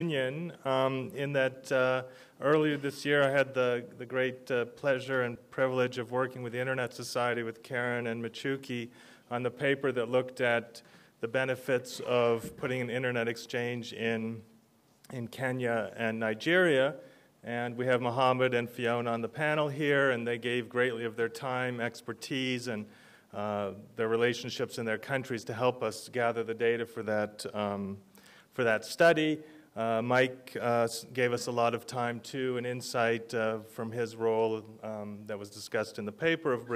Union, in that earlier this year I had the great pleasure and privilege of working with the Internet Society with Karen and Machuki on the paper that looked at the benefits of putting an Internet exchange in Kenya and Nigeria. And we have Muhammed and Fiona on the panel here, and they gave greatly of their time, expertise, and their relationships in their countries to help us gather the data for that study. Mike gave us a lot of time too, and insight from his role that was discussed in the paper of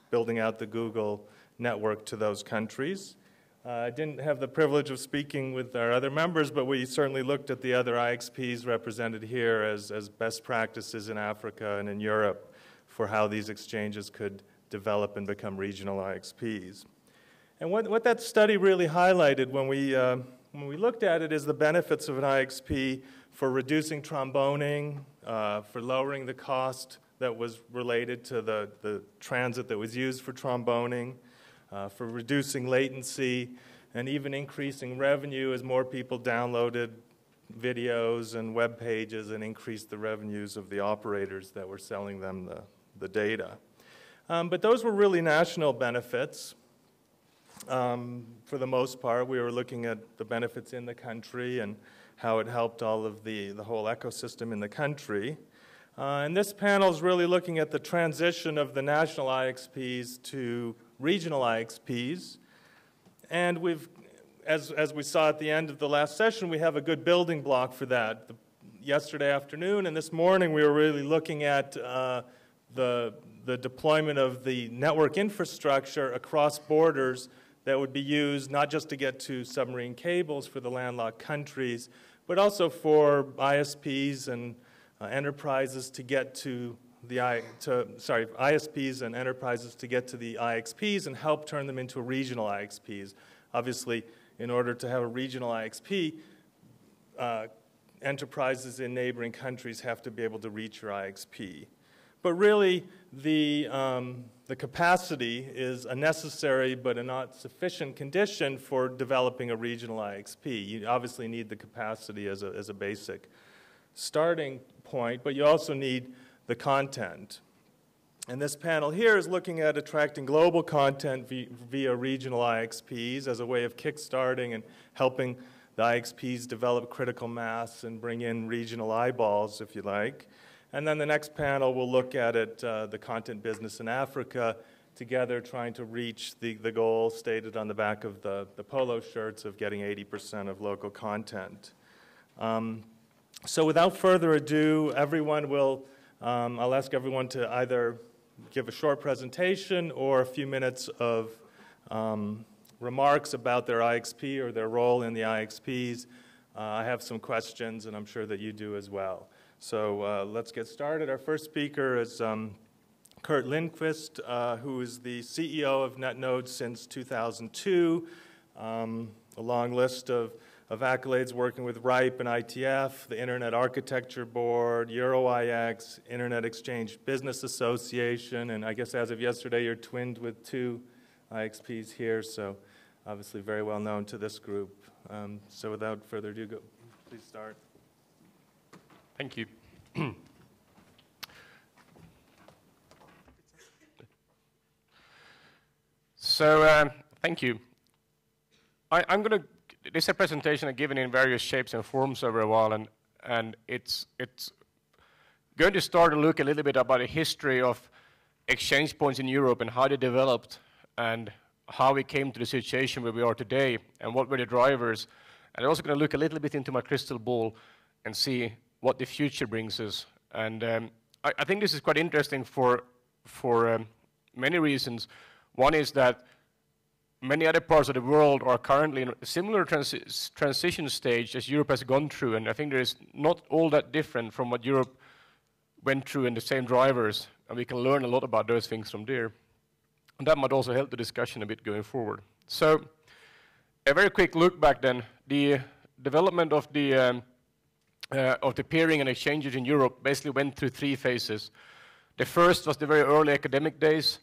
building out the Google network to those countries. I didn't have the privilege of speaking with our other members, but we certainly looked at the other IXPs represented here as best practices in Africa and in Europe for how these exchanges could develop and become regional IXPs. And what that study really highlighted when we looked at it is the benefits of an IXP for reducing tromboning, for lowering the cost that was related to the transit that was used for tromboning, for reducing latency, and even increasing revenue as more people downloaded videos and web pages and increased the revenues of the operators that were selling them the data. But those were really national benefits. For the most part, we were looking at the benefits in the country and how it helped all of the whole ecosystem in the country. And this panel is really looking at the transition of the national IXPs to regional IXPs. And as we saw at the end of the last session, we have a good building block for that. Yesterday afternoon and this morning, we were really looking at the deployment of the network infrastructure across borders that would be used not just to get to submarine cables for the landlocked countries, but also for ISPs and enterprises to get to the ISPs and enterprises to get to the IXPs and help turn them into regional IXPs. Obviously, in order to have a regional IXP, enterprises in neighboring countries have to be able to reach your IXP. But really, the capacity is a necessary but a not sufficient condition for developing a regional IXP. You obviously need the capacity as a basic starting point, but you also need the content. And this panel here is looking at attracting global content via regional IXPs as a way of kickstarting and helping the IXPs develop critical mass and bring in regional eyeballs, if you like. And then the next panel will look at it, the content business in Africa, together trying to reach the goal stated on the back of the polo shirts of getting 80% of local content. So without further ado, I'll ask everyone to either give a short presentation or a few minutes of remarks about their IXP or their role in the IXPs. I have some questions, and I'm sure that you do as well. So let's get started. Our first speaker is Kurt Lindqvist, who is the CEO of Netnod since 2002. A long list of accolades working with RIPE and ITF, the Internet Architecture Board, EuroIX, Internet Exchange Business Association, and I guess as of yesterday you're twinned with 2 IXPs here, so obviously very well known to this group. So without further ado, please start. Thank you. So, thank you. I'm going to, this is a presentation I've given in various shapes and forms over a while, and it's going to start to look a little bit about the history of exchange points in Europe and how they developed and how we came to the situation where we are today and what were the drivers. And I'm also going to look a little bit into my crystal ball and see what the future brings us. And I think this is quite interesting for many reasons. One is that many other parts of the world are currently in a similar transition stage as Europe has gone through, and I think there is not all that different from what Europe went through and the same drivers, and we can learn a lot about those things from there. And that might also help the discussion a bit going forward. So, a very quick look back then. The development of the peering and exchanges in Europe basically went through 3 phases. The first was the very early academic days,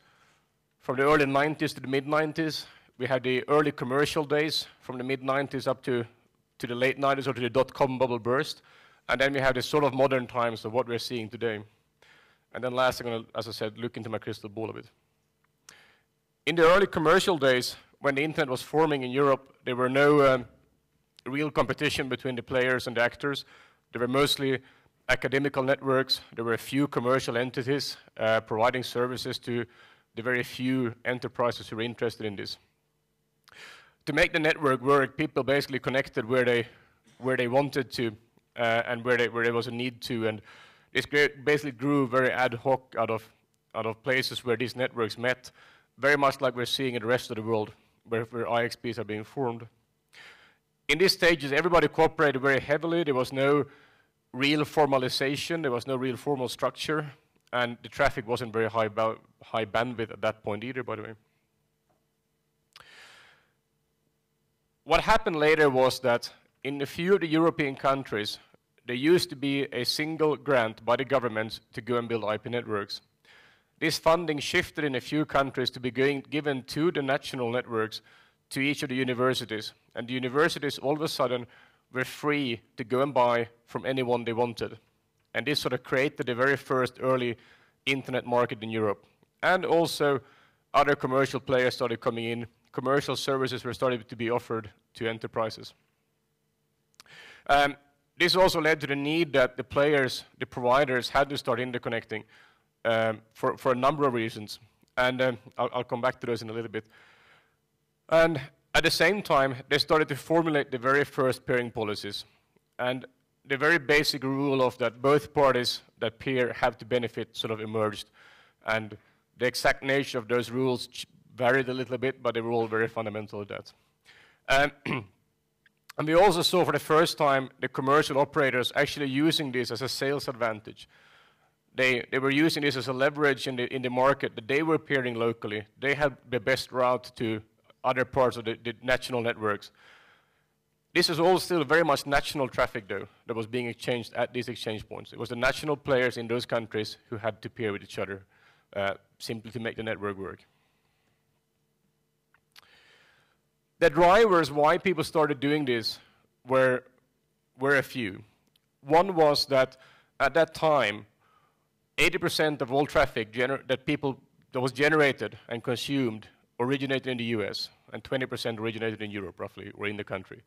from the early 90s to the mid-90s. We had the early commercial days from the mid-90s up to to the late 90s or to the dot-com bubble burst. And then we have the sort of modern times of what we're seeing today. And then last, I'm going to, as I said, look into my crystal ball a bit. In the early commercial days, when the internet was forming in Europe, there were no real competition between the players and the actors. There were mostly academical networks. There were a few commercial entities providing services to the very few enterprises who were interested in this. To make the network work, people basically connected where they wanted to and where there was a need to, and this basically grew very ad hoc out of places where these networks met, very much like we're seeing in the rest of the world, where IXPs are being formed. In these stages, everybody cooperated very heavily. There was no real formalization. There was no real formal structure, and the traffic wasn't very high bandwidth at that point either, by the way. What happened later was that in a few of the European countries, there used to be a single grant by the government to go and build IP networks. This funding shifted in a few countries to be given to the national networks, to each of the universities. And the universities all of a sudden were free to go and buy from anyone they wanted. And this sort of created the very first early internet market in Europe. And also other commercial players started coming in. Commercial services were starting to be offered to enterprises. This also led to the need that the players, the providers, had to start interconnecting for a number of reasons. And I'll come back to those in a little bit. And at the same time, they started to formulate the very first peering policies. And the very basic rule of that both parties that peer have to benefit sort of emerged. And the exact nature of those rules varied a little bit, but they were all very fundamental to that. And we also saw for the first time the commercial operators actually using this as a sales advantage. They were using this as a leverage in the market that they were peering locally. They had the best route to other parts of the national networks. This is all still very much national traffic, though, that was being exchanged at these exchange points. It was the national players in those countries who had to peer with each other simply to make the network work. The drivers why people started doing this were a few. One was that at that time, 80% of all traffic that was generated and consumed originated in the US, and 20% originated in Europe, roughly, or in the country.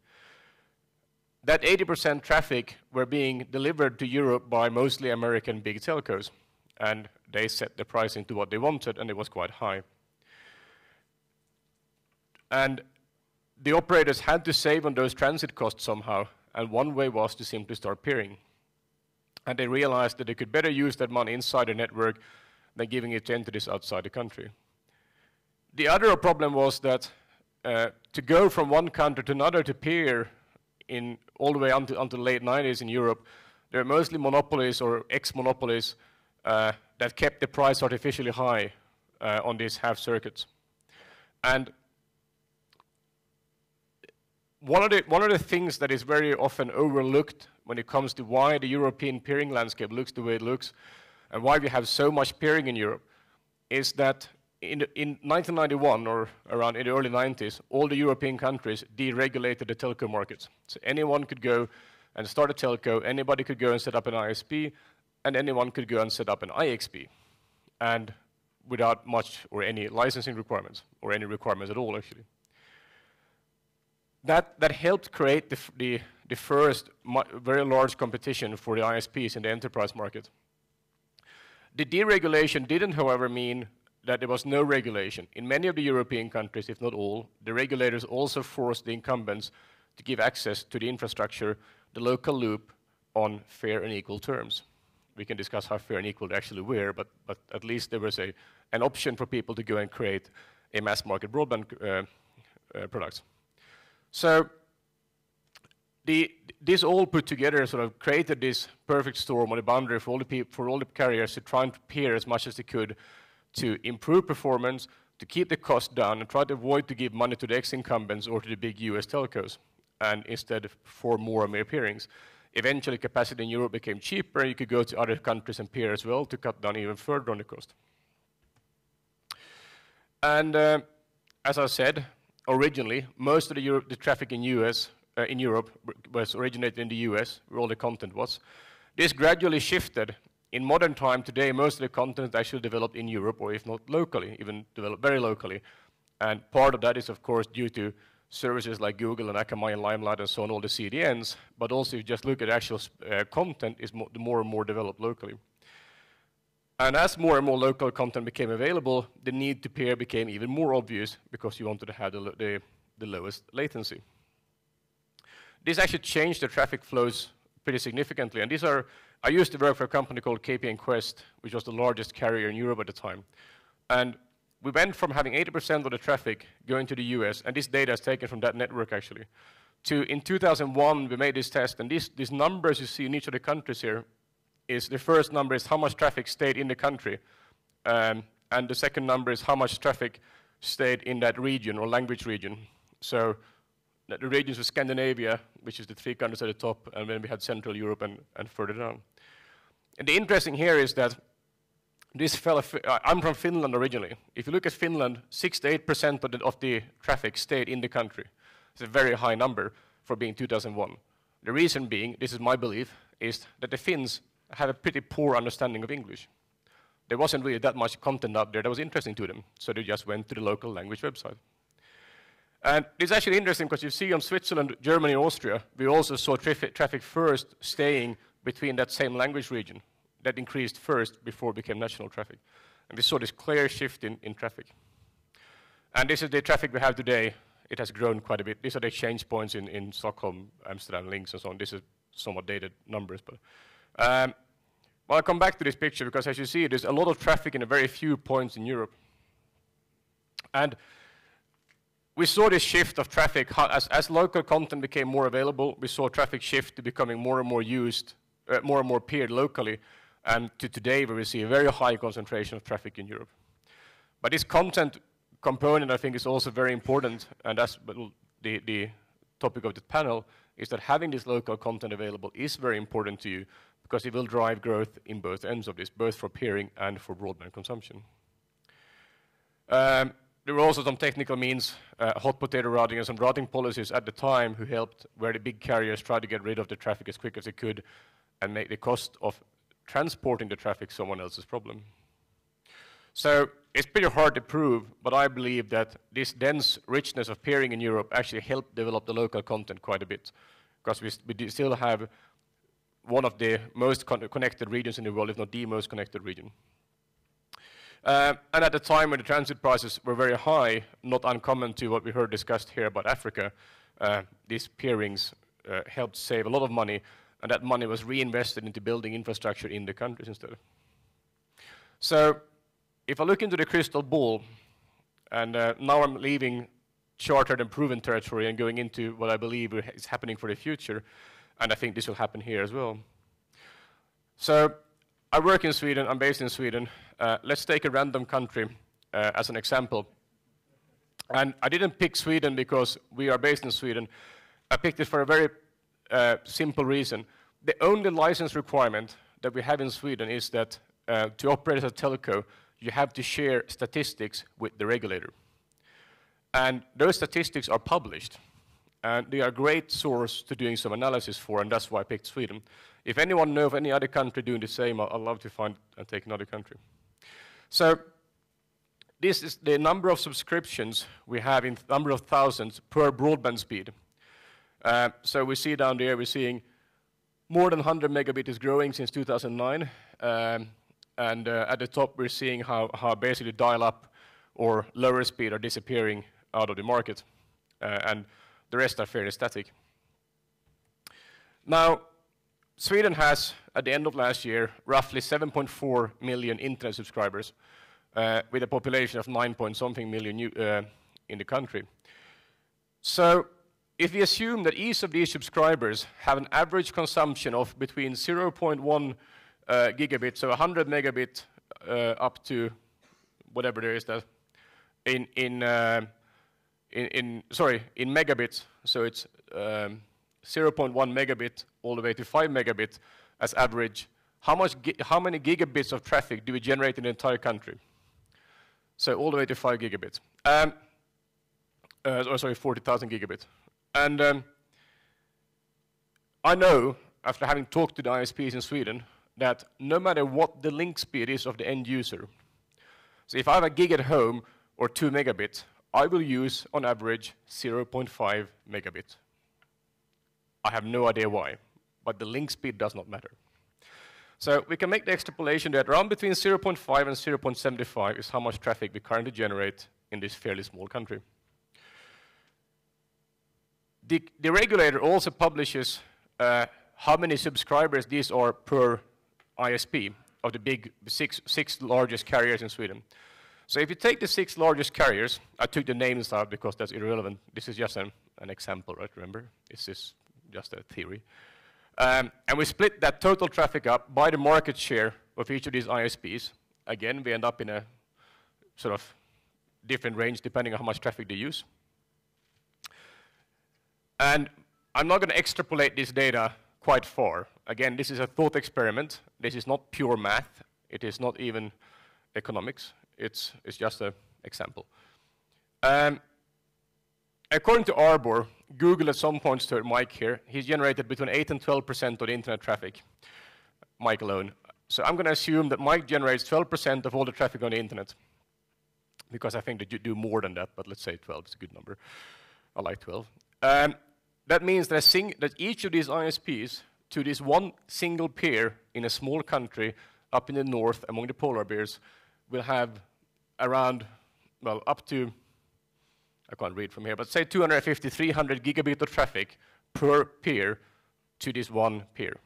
That 80% traffic were being delivered to Europe by mostly American big telcos, and they set the pricing to what they wanted, and it was quite high. And the operators had to save on those transit costs somehow, and one way was to simply start peering. And they realized that they could better use that money inside the network than giving it to entities outside the country. The other problem was that to go from one country to another to peer all the way until the late 90s in Europe, there were mostly monopolies or ex-monopolies that kept the price artificially high on these half circuits. And one of the things that is very often overlooked when it comes to why the European peering landscape looks the way it looks and why we have so much peering in Europe is that in 1991 or around in the early 90s, all the European countries deregulated the telco markets. So anyone could go and start a telco, anybody could go and set up an ISP, and anyone could go and set up an IXP, and without much or any licensing requirements, or any requirements at all, actually. That helped create the first very large competition for the ISPs in the enterprise market. The deregulation didn't, however, mean that there was no regulation. In many of the European countries, if not all, the regulators also forced the incumbents to give access to the infrastructure, the local loop, on fair and equal terms. We can discuss how fair and equal they actually were, but at least there was an option for people to go and create a mass market broadband products. So this all put together sort of created this perfect storm on the boundary for all the carriers to try and peer as much as they could to improve performance, to keep the cost down, and try to avoid to give money to the ex-incumbents or to the big US telcos, and instead for more and more peerings. Eventually, capacity in Europe became cheaper, and you could go to other countries and peer as well to cut down even further on the cost. And as I said, originally, most of the traffic in US in Europe was originated in the US, where all the content was. This gradually shifted. In modern time today, most of the content is actually developed in Europe, or if not locally, even developed very locally. And part of that is, of course, due to services like Google and Akamai and Limelight and so on, all the CDNs. But also, if you just look at actual content, is more and more developed locally. And as more and more local content became available, the need to peer became even more obvious because you wanted to have the lowest latency. This actually changed the traffic flows pretty significantly. And these are, I used to work for a company called KPN Quest, which was the largest carrier in Europe at the time. And we went from having 80% of the traffic going to the US, and this data is taken from that network actually, to in 2001 we made this test, and these numbers you see in each of the countries here is the first number is how much traffic stayed in the country, and the second number is how much traffic stayed in that region or language region. So the regions were Scandinavia, which is the 3 countries at the top, and then we had Central Europe and further down. And the interesting here is that this fell, I'm from Finland originally. If you look at Finland, 6 to 8% of the traffic stayed in the country. It's a very high number for being 2001. The reason being, this is my belief, is that the Finns have a pretty poor understanding of English. There wasn't really that much content out there that was interesting to them, so they just went to the local language website. And it's actually interesting because you see on Switzerland, Germany, and Austria, we also saw traffic first staying between that same language region. That increased first before it became national traffic. And we saw this clear shift in traffic. And this is the traffic we have today. It has grown quite a bit. These are the exchange points in Stockholm, Amsterdam, links, and so on. This is somewhat dated numbers. But well, I'll come back to this picture because as you see, there's a lot of traffic in a very few points in Europe. And we saw this shift of traffic. As local content became more available, we saw traffic shift to becoming more and more used, more and more peered locally. And to today, where we see a very high concentration of traffic in Europe. But this content component, I think, is also very important, and that's the topic of the panel, is that having this local content available is very important to you, because it will drive growth in both ends of this, both for peering and for broadband consumption. There were also some technical means, hot potato routing and some routing policies at the time who helped, where the big carriers tried to get rid of the traffic as quick as they could and make the cost of transporting the traffic someone else's problem. So it's pretty hard to prove, but I believe that this dense richness of peering in Europe actually helped develop the local content quite a bit, because we still have one of the most connected regions in the world, if not the most connected region. And at the time when the transit prices were very high, not uncommon to what we heard discussed here about Africa, these peerings helped save a lot of money, and that money was reinvested into building infrastructure in the countries instead. So if I look into the crystal ball, and now I'm leaving chartered and proven territory and going into what I believe is happening for the future, and I think this will happen here as well. So I work in Sweden, I'm based in Sweden. Let's take a random country as an example. And I didn't pick Sweden because we are based in Sweden. I picked it for a very simple reason. The only license requirement that we have in Sweden is that to operate as a telco, you have to share statistics with the regulator. And those statistics are published. And they are a great source to doing some analysis for, and that's why I picked Sweden. If anyone knows of any other country doing the same, I'd love to find and take another country. So this is the number of subscriptions we have in number of thousands per broadband speed. So we see down there, we're seeing more than 100 megabit is growing since 2009. And at the top, we're seeing how basically dial-up or lower speed are disappearing out of the market. And the rest are fairly static. Now, Sweden has, at the end of last year, roughly 7.4 million internet subscribers, with a population of 9-point-something million in the country. So if we assume that each of these subscribers have an average consumption of between 0.1 gigabit, so 100 megabit up to whatever there is that in megabits, so it's 0.1 megabit all the way to 5 megabit as average. How many gigabits of traffic do we generate in the entire country? So all the way to 5 gigabits. 40,000 gigabits. And I know, after having talked to the ISPs in Sweden, that no matter what the link speed is of the end user, so if I have a gig at home or 2 megabits, I will use, on average, 0.5 megabits. I have no idea why, but the link speed does not matter. So we can make the extrapolation that around between 0.5 and 0.75 is how much traffic we currently generate in this fairly small country. The regulator also publishes how many subscribers these are per ISP of the big six largest carriers in Sweden. So if you take the 6 largest carriers, I took the names out because that's irrelevant. This is just an example, right? Remember, this is just a theory. And we split that total traffic up by the market share of each of these ISPs. Again, we end up in a sort of different range depending on how much traffic they use. And I'm not going to extrapolate this data quite far. Again, this is a thought experiment. This is not pure math. It is not even economics. It's just an example. According to Arbor, Google at some point to Mike here, he's generated between 8 and 12% of the internet traffic, Mike alone. So I'm going to assume that Mike generates 12% of all the traffic on the internet, because I think that you do more than that, but let's say 12 is a good number. I like 12. That means that each of these ISPs to this one single peer in a small country up in the north among the polar bears will have around, well, up to, I can't read from here, but say 250, 300 gigabit of traffic per peer to this one peer.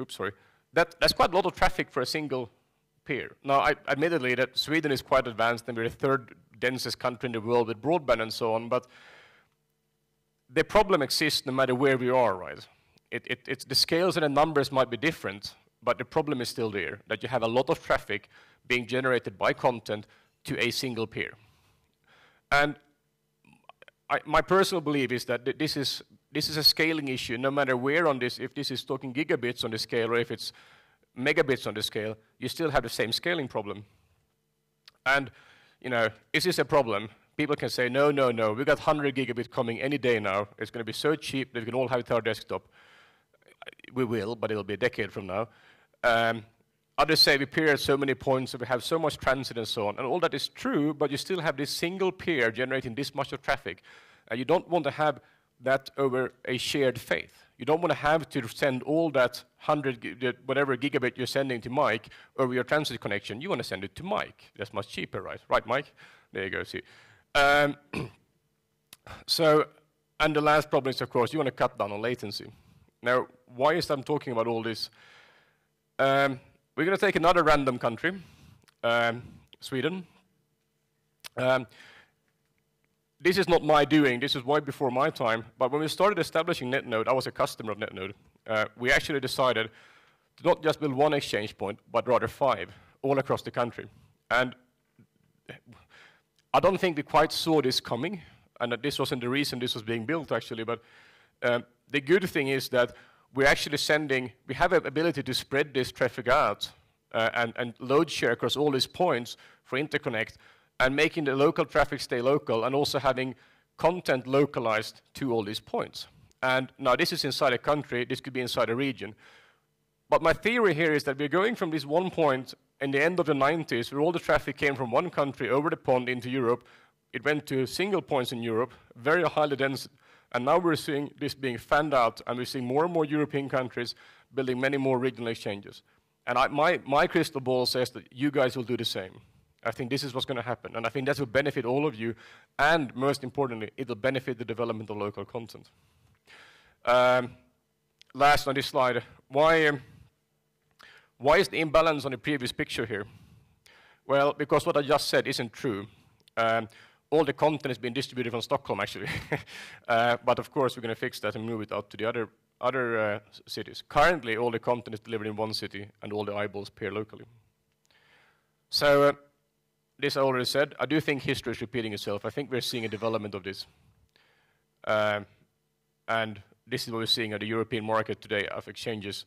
Oops, sorry. That's quite a lot of traffic for a single peer. Now, admittedly, that Sweden is quite advanced and we're the 3rd densest country in the world with broadband and so on, but the problem exists no matter where we are, right? It's the scales and the numbers might be different, but the problem is still there, that you have a lot of traffic being generated by content to a single peer. And my personal belief is that this is a scaling issue, no matter where on this, if this is talking gigabits on the scale or if it's megabits on the scale, you still have the same scaling problem. And, you know, is this a problem? People can say, no, no, no, we got 100 gigabit coming any day now. It's going to be so cheap that we can all have it on our desktop. We will, but it'll be a decade from now. Others say we peer at so many points, so we have so much transit and so on. And all that is true, but you still have this single peer generating this much of traffic. And you don't want to have that over a shared faith. You don't want to have to send all that 100, whatever gigabit you're sending to Mike over your transit connection. You want to send it to Mike. That's much cheaper, right? Right, Mike? There you go, see. So, and the last problem is, of course, you want to cut down on latency. Now, why is I'm talking about all this? We're going to take another random country, Sweden. This is not my doing. This is way before my time. But when we started establishing Netnod, I was a customer of Netnod. We actually decided to not just build one exchange point, but rather 5, all across the country. And I don't think we quite saw this coming, and that this wasn't the reason this was being built, actually. But the good thing is that we're actually we have an ability to spread this traffic out and load share across all these points for interconnect, and making the local traffic stay local, and also having content localized to all these points. And now this is inside a country, this could be inside a region. But my theory here is that we're going from this one point in the end of the 90s, where all the traffic came from one country over the pond into Europe. It went to single points in Europe, very highly dense, and now we're seeing this being fanned out, and we're seeing more and more European countries building many more regional exchanges. And my crystal ball says that you guys will do the same. I think this is what's going to happen, and I think that will benefit all of you, and most importantly, it will benefit the development of local content. Last on this slide, why is the imbalance on the previous picture here? Well, because what I just said isn't true. All the content is being distributed from Stockholm, actually. But of course, we're going to fix that and move it out to the other cities. Currently, all the content is delivered in one city, and all the eyeballs peer locally. So, this I already said. I do think history is repeating itself. I think we're seeing a development of this. And this is what we're seeing at the European market today of exchanges.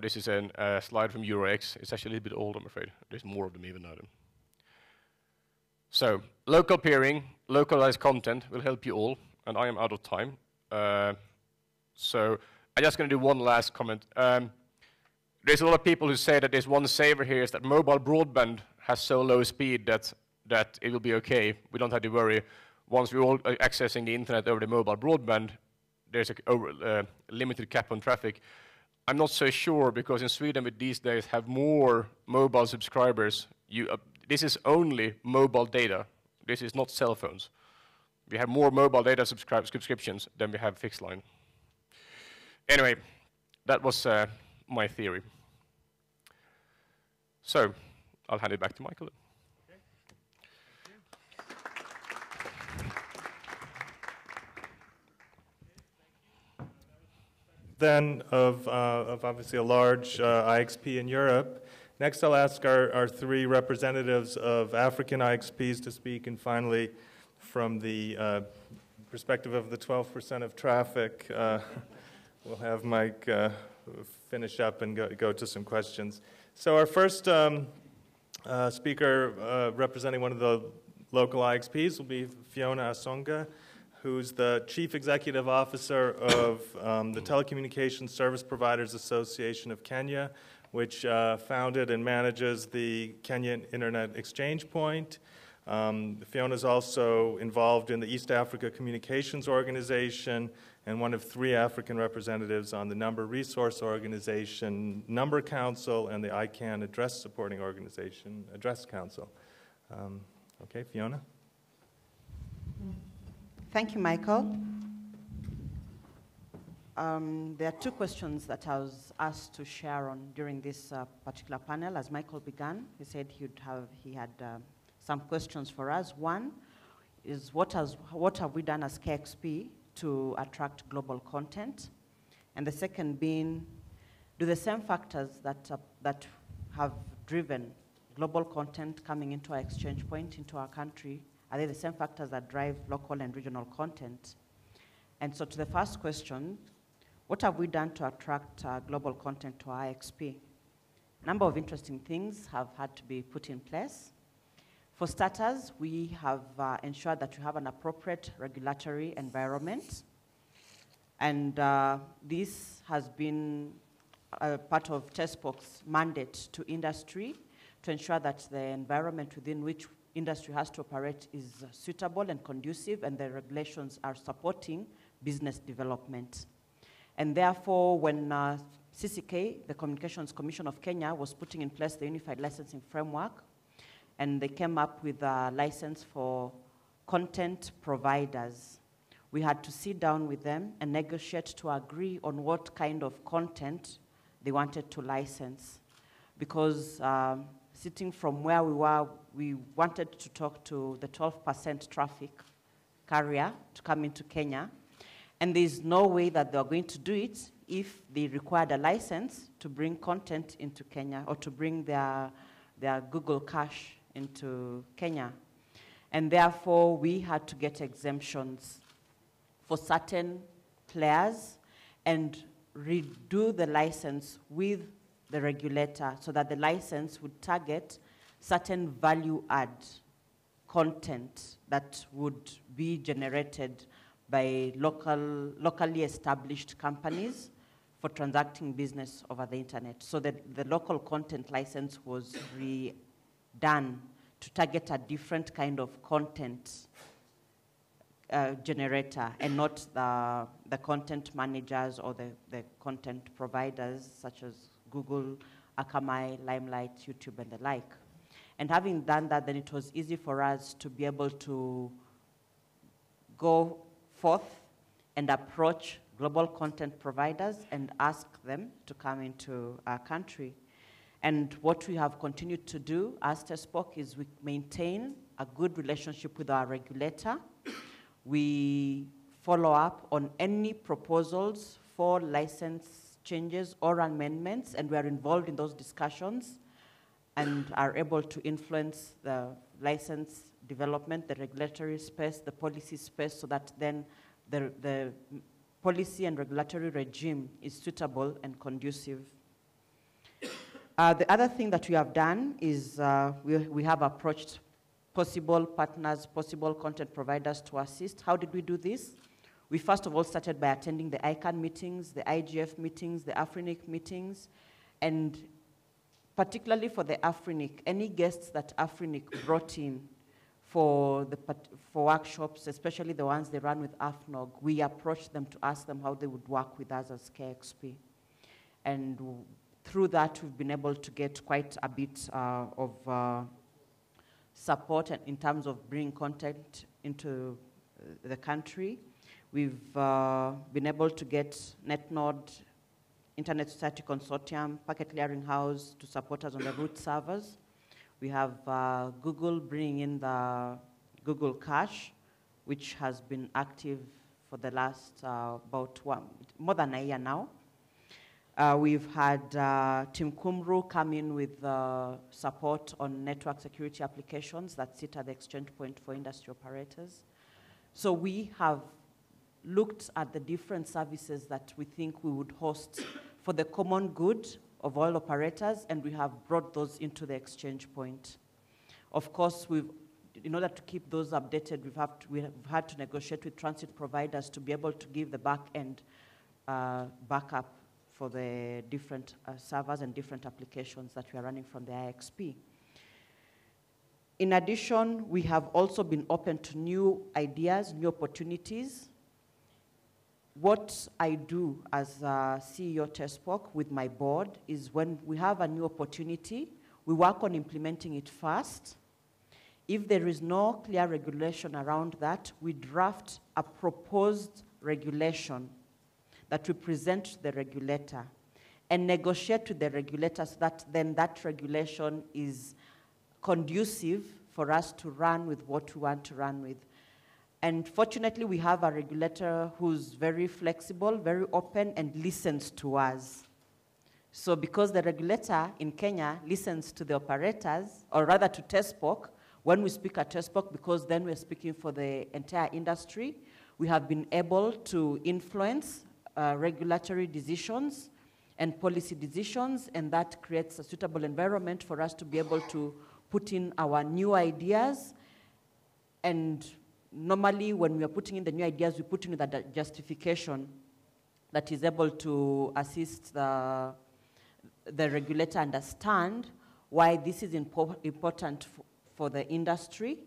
This is a slide from EuroX. It's actually a little bit old, I'm afraid. There's more of them even now. So, local peering, localized content will help you all, and I am out of time. So I'm just going to do one last comment. There's a lot of people who say that there's one saver here is that mobile broadband has so low speed that it will be okay. We don't have to worry. Once we're all accessing the internet over the mobile broadband, there's a limited cap on traffic. I'm not so sure, because in Sweden we these days have more mobile subscribers. This is only mobile data. This is not cell phones. We have more mobile data subscriptions than we have fixed line. Anyway, that was my theory. So I'll hand it back to Michael. Then of obviously a large IXP in Europe. Next, I'll ask our three representatives of African IXPs to speak, and finally, from the perspective of the 12% of traffic, we'll have Mike finish up and go to some questions. So our first speaker representing one of the local IXPs will be Fiona Asonga, who's the Chief Executive Officer of the Telecommunications Service Providers Association of Kenya, which founded and manages the Kenyan Internet Exchange Point. Fiona is also involved in the East Africa Communications Organization and one of 3 African representatives on the Number Resource Organization, Number Council, and the ICANN Address Supporting Organization, Address Council. Okay, Fiona. Thank you, Michael. There are 2 questions that I was asked to share on during this particular panel. As Michael began, he said he had some questions for us. One is what have we done as KIXP to attract global content? And the second being, do the same factors that have driven global content coming into our exchange point, into our country, are they the same factors that drive local and regional content? And so to the first question, what have we done to attract global content to our IXP? A number of interesting things have had to be put in place. For starters, we have ensured that we have an appropriate regulatory environment. And this has been part of TESPOC's mandate to industry to ensure that the environment within which industry has to operate is suitable and conducive, and the regulations are supporting business development. And therefore, when CCK, the Communications Commission of Kenya, was putting in place the Unified Licensing Framework, and they came up with a license for content providers, we had to sit down with them and negotiate to agree on what kind of content they wanted to license. Because sitting from where we were, we wanted to talk to the 12% traffic carrier to come into Kenya. And there's no way that they're going to do it if they required a license to bring content into Kenya or to bring their Google cache into Kenya. And therefore, we had to get exemptions for certain players and redo the license with the regulator so that the license would target certain value-add content that would be generated by locally established companies for transacting business over the internet. So that the local content license was redone to target a different kind of content generator and not the content managers or the content providers such as Google, Akamai, Limelight, YouTube, and the like. And having done that, then it was easy for us to be able to go forth and approach global content providers and ask them to come into our country. And what we have continued to do as TESPOC is we maintain a good relationship with our regulator. We follow up on any proposals for license changes or amendments, and we are involved in those discussions and are able to influence the license development, the regulatory space, the policy space, so that then the policy and regulatory regime is suitable and conducive. The other thing that we have done is we have approached possible partners, possible content providers to assist. How did we do this? We first of all started by attending the ICANN meetings, the IGF meetings, the AFRINIC meetings, and particularly for the AFRINIC, any guests that AFRINIC brought in for workshops, especially the ones they run with AFNOG, we approached them to ask them how they would work with us as KIXP. And through that, we've been able to get quite a bit of support in terms of bringing content into the country. We've been able to get Netnod, Internet Society Consortium, Packet Clearing House to support us on the root servers. We have Google bringing in the Google Cache, which has been active for the last more than a year now. We've had Tim Kumru come in with support on network security applications that sit at the exchange point for industry operators. So we have looked at the different services that we think we would host for the common good of all operators, and we have brought those into the exchange point. Of course, in order to keep those updated, we've had to negotiate with transit providers to be able to give the back-end backup for the different servers and different applications that we are running from the IXP. In addition, we have also been open to new ideas, new opportunities. What I do as a CEO TESPOC with my board is when we have a new opportunity, we work on implementing it first. If there is no clear regulation around that, we draft a proposed regulation that we present to the regulator and negotiate with the regulator so that then that regulation is conducive for us to run with what we want to run with. And fortunately, we have a regulator who's very flexible, very open, and listens to us. So because the regulator in Kenya listens to the operators, or rather to TESPOC, when we speak at TESPOC, because then we're speaking for the entire industry, we have been able to influence regulatory decisions and policy decisions, and that creates a suitable environment for us to be able to put in our new ideas. And normally, when we are putting in the new ideas, we put in the justification that is able to assist the regulator understand why this is important for the industry,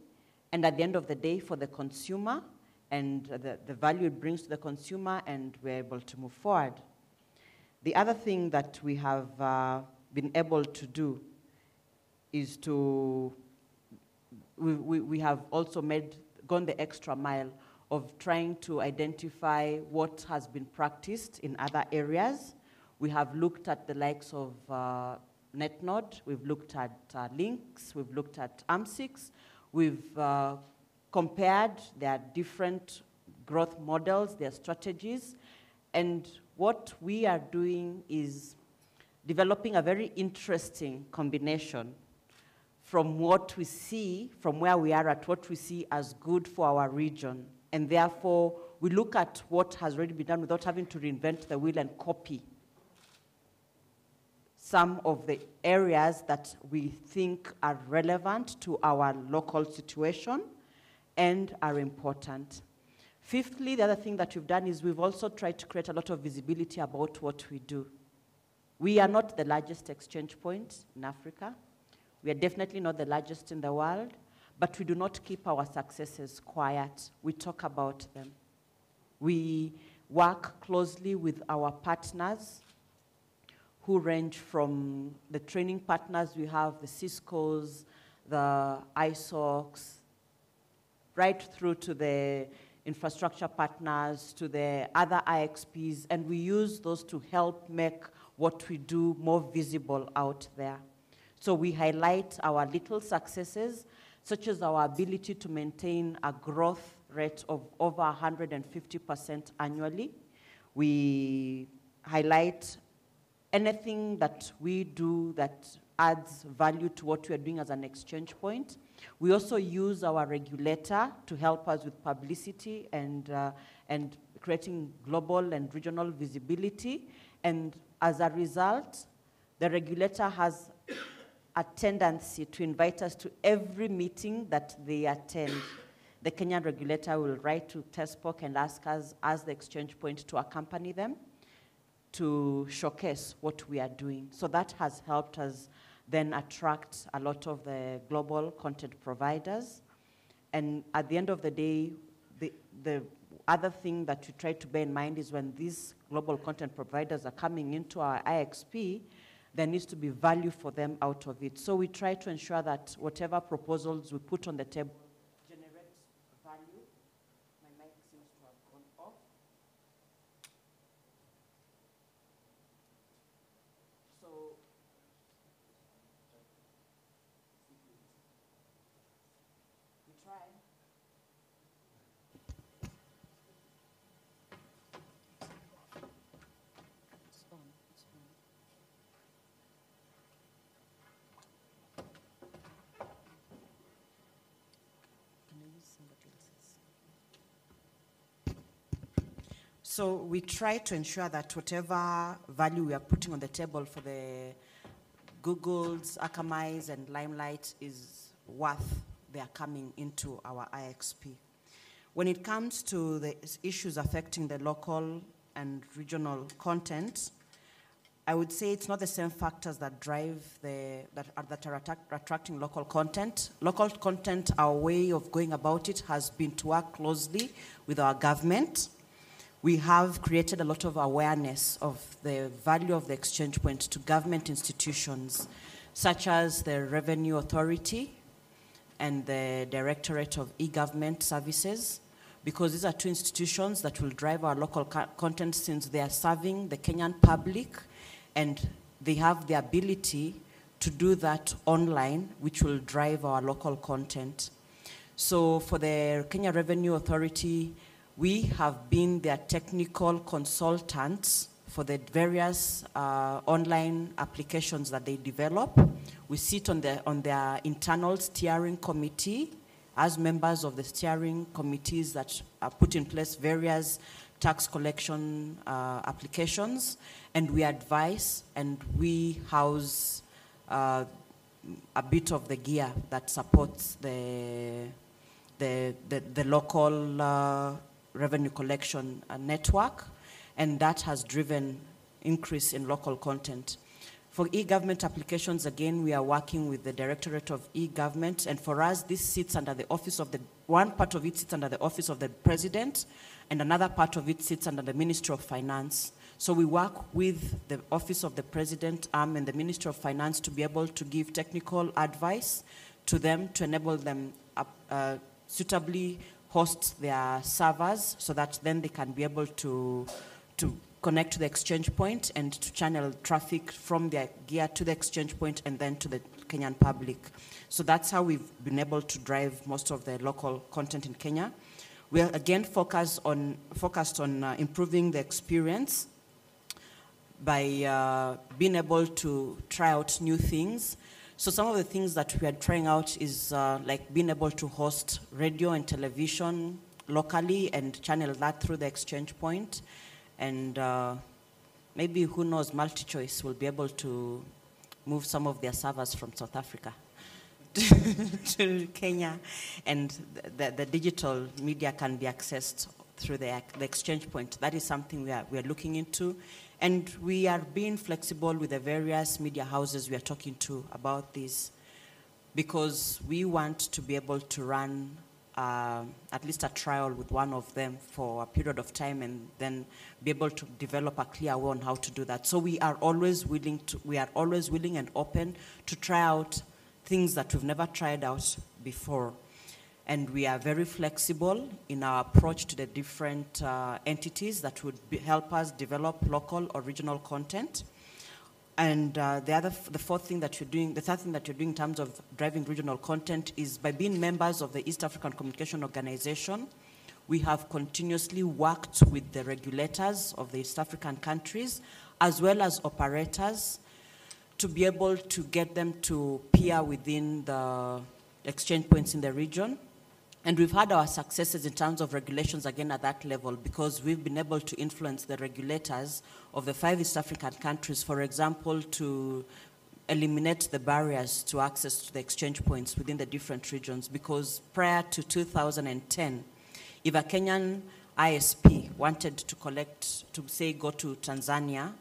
and at the end of the day, for the consumer, and the value it brings to the consumer, and we're able to move forward. The other thing that we have been able to do is we have also gone the extra mile of trying to identify what has been practiced in other areas. We have looked at the likes of Netnod, we've looked at Lynx, we've looked at AMSIX, we've compared their different growth models, their strategies, and what we are doing is developing a very interesting combination from what we see, from where we are at what we see as good for our region. And therefore, we look at what has already been done without having to reinvent the wheel and copy some of the areas that we think are relevant to our local situation and are important. Fifthly, the other thing that we've done is we've also tried to create a lot of visibility about what we do. We are not the largest exchange point in Africa. We are definitely not the largest in the world, but we do not keep our successes quiet. We talk about them. We work closely with our partners who range from the training partners we have, the Ciscos, the ISOCs, right through to the infrastructure partners, to the other IXPs, and we use those to help make what we do more visible out there. So we highlight our little successes, such as our ability to maintain a growth rate of over 150% annually. We highlight anything that we do that adds value to what we are doing as an exchange point. We also use our regulator to help us with publicity and creating global and regional visibility. And as a result, the regulator has a tendency to invite us to every meeting that they attend. the Kenyan regulator will write to TESPOC and ask us as the exchange point to accompany them to showcase what we are doing. So that has helped us then attract a lot of the global content providers. And at the end of the day, the other thing that you try to bear in mind is when these global content providers are coming into our IXP, there needs to be value for them out of it. So we try to ensure that whatever proposals we put on the table generate value. My mic seems to have gone off. So we try. So we try to ensure that whatever value we are putting on the table for the Googles, Akamai's, and Limelight is worth their coming into our IXP. When it comes to the issues affecting the local and regional content, I would say it's not the same factors that drive that are attracting local content. Local content, our way of going about it has been to work closely with our government. We have created a lot of awareness of the value of the exchange point to government institutions, such as the Revenue Authority and the Directorate of E-Government Services, because these are two institutions that will drive our local content since they are serving the Kenyan public and they have the ability to do that online, which will drive our local content. So for the Kenya Revenue Authority, we have been their technical consultants for the various online applications that they develop. We sit on their internal steering committee as members of the steering committees that put in place various tax collection applications, and we advise and we house a bit of the gear that supports the local revenue collection network, and that has driven increase in local content. For e-government applications, again, we are working with the Directorate of E-Government, and for us, this sits under the office of one part of it sits under the office of the President, and another part of it sits under the Ministry of Finance. So we work with the Office of the President and the Ministry of Finance to be able to give technical advice to them to enable them suitably host their servers so that then they can be able to connect to the exchange point and to channel traffic from their gear to the exchange point and then to the Kenyan public. So that's how we've been able to drive most of the local content in Kenya. We are again focused on improving the experience by being able to try out new things. So some of the things that we are trying out is like being able to host radio and television locally and channel that through the exchange point. And maybe, who knows, MultiChoice will be able to move some of their servers from South Africa to Kenya, and the digital media can be accessed through the exchange point. That is something we are looking into. And we are being flexible with the various media houses we are talking to about this, because we want to be able to run at least a trial with one of them for a period of time and then be able to develop a clear way on how to do that. So we are always willing and open to try out things that we've never tried out before. And we are very flexible in our approach to the different entities that would help us develop local or regional content. And the third thing that you're doing in terms of driving regional content is by being members of the East African Communication Organization. We have continuously worked with the regulators of the East African countries, as well as operators, to be able to get them to peer within the exchange points in the region. And we've had our successes in terms of regulations again at that level, because we've been able to influence the regulators of the 5 East African countries, for example, to eliminate the barriers to access to the exchange points within the different regions, because prior to 2010, if a Kenyan ISP wanted to collect, to say go to Tanzania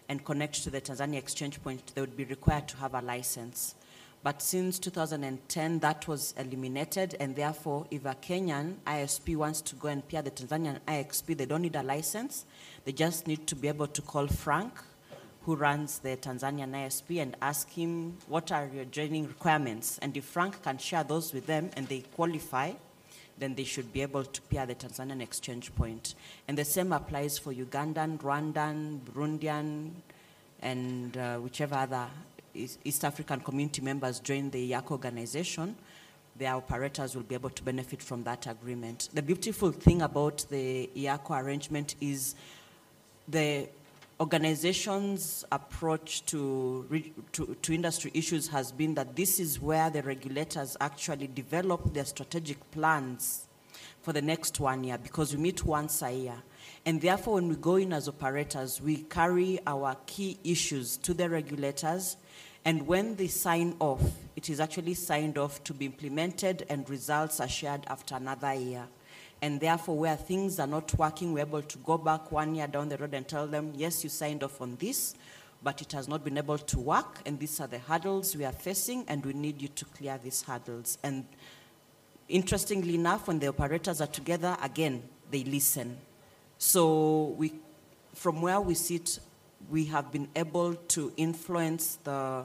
and connect to the Tanzania exchange point, they would be required to have a license. But since 2010, that was eliminated, and therefore, if a Kenyan ISP wants to go and peer the Tanzanian IXP, they don't need a license. They just need to be able to call Frank, who runs the Tanzanian ISP, and ask him, what are your joining requirements? And if Frank can share those with them and they qualify, then they should be able to peer the Tanzanian exchange point. And the same applies for Ugandan, Rwandan, Burundian, and whichever other East African community members join the IACO organization. Their operators will be able to benefit from that agreement. The beautiful thing about the IACO arrangement is the organization's approach to industry issues has been that this is where the regulators actually develop their strategic plans for the next 1 year, because we meet once a year. And therefore, when we go in as operators, we carry our key issues to the regulators, and when they sign off, it is actually signed off to be implemented, and results are shared after another year. And therefore, where things are not working, we're able to go back 1 year down the road and tell them, yes, you signed off on this, but it has not been able to work, and these are the hurdles we are facing, and we need you to clear these hurdles. And interestingly enough, when the operators are together, again, they listen. So from where we sit, we have been able to influence the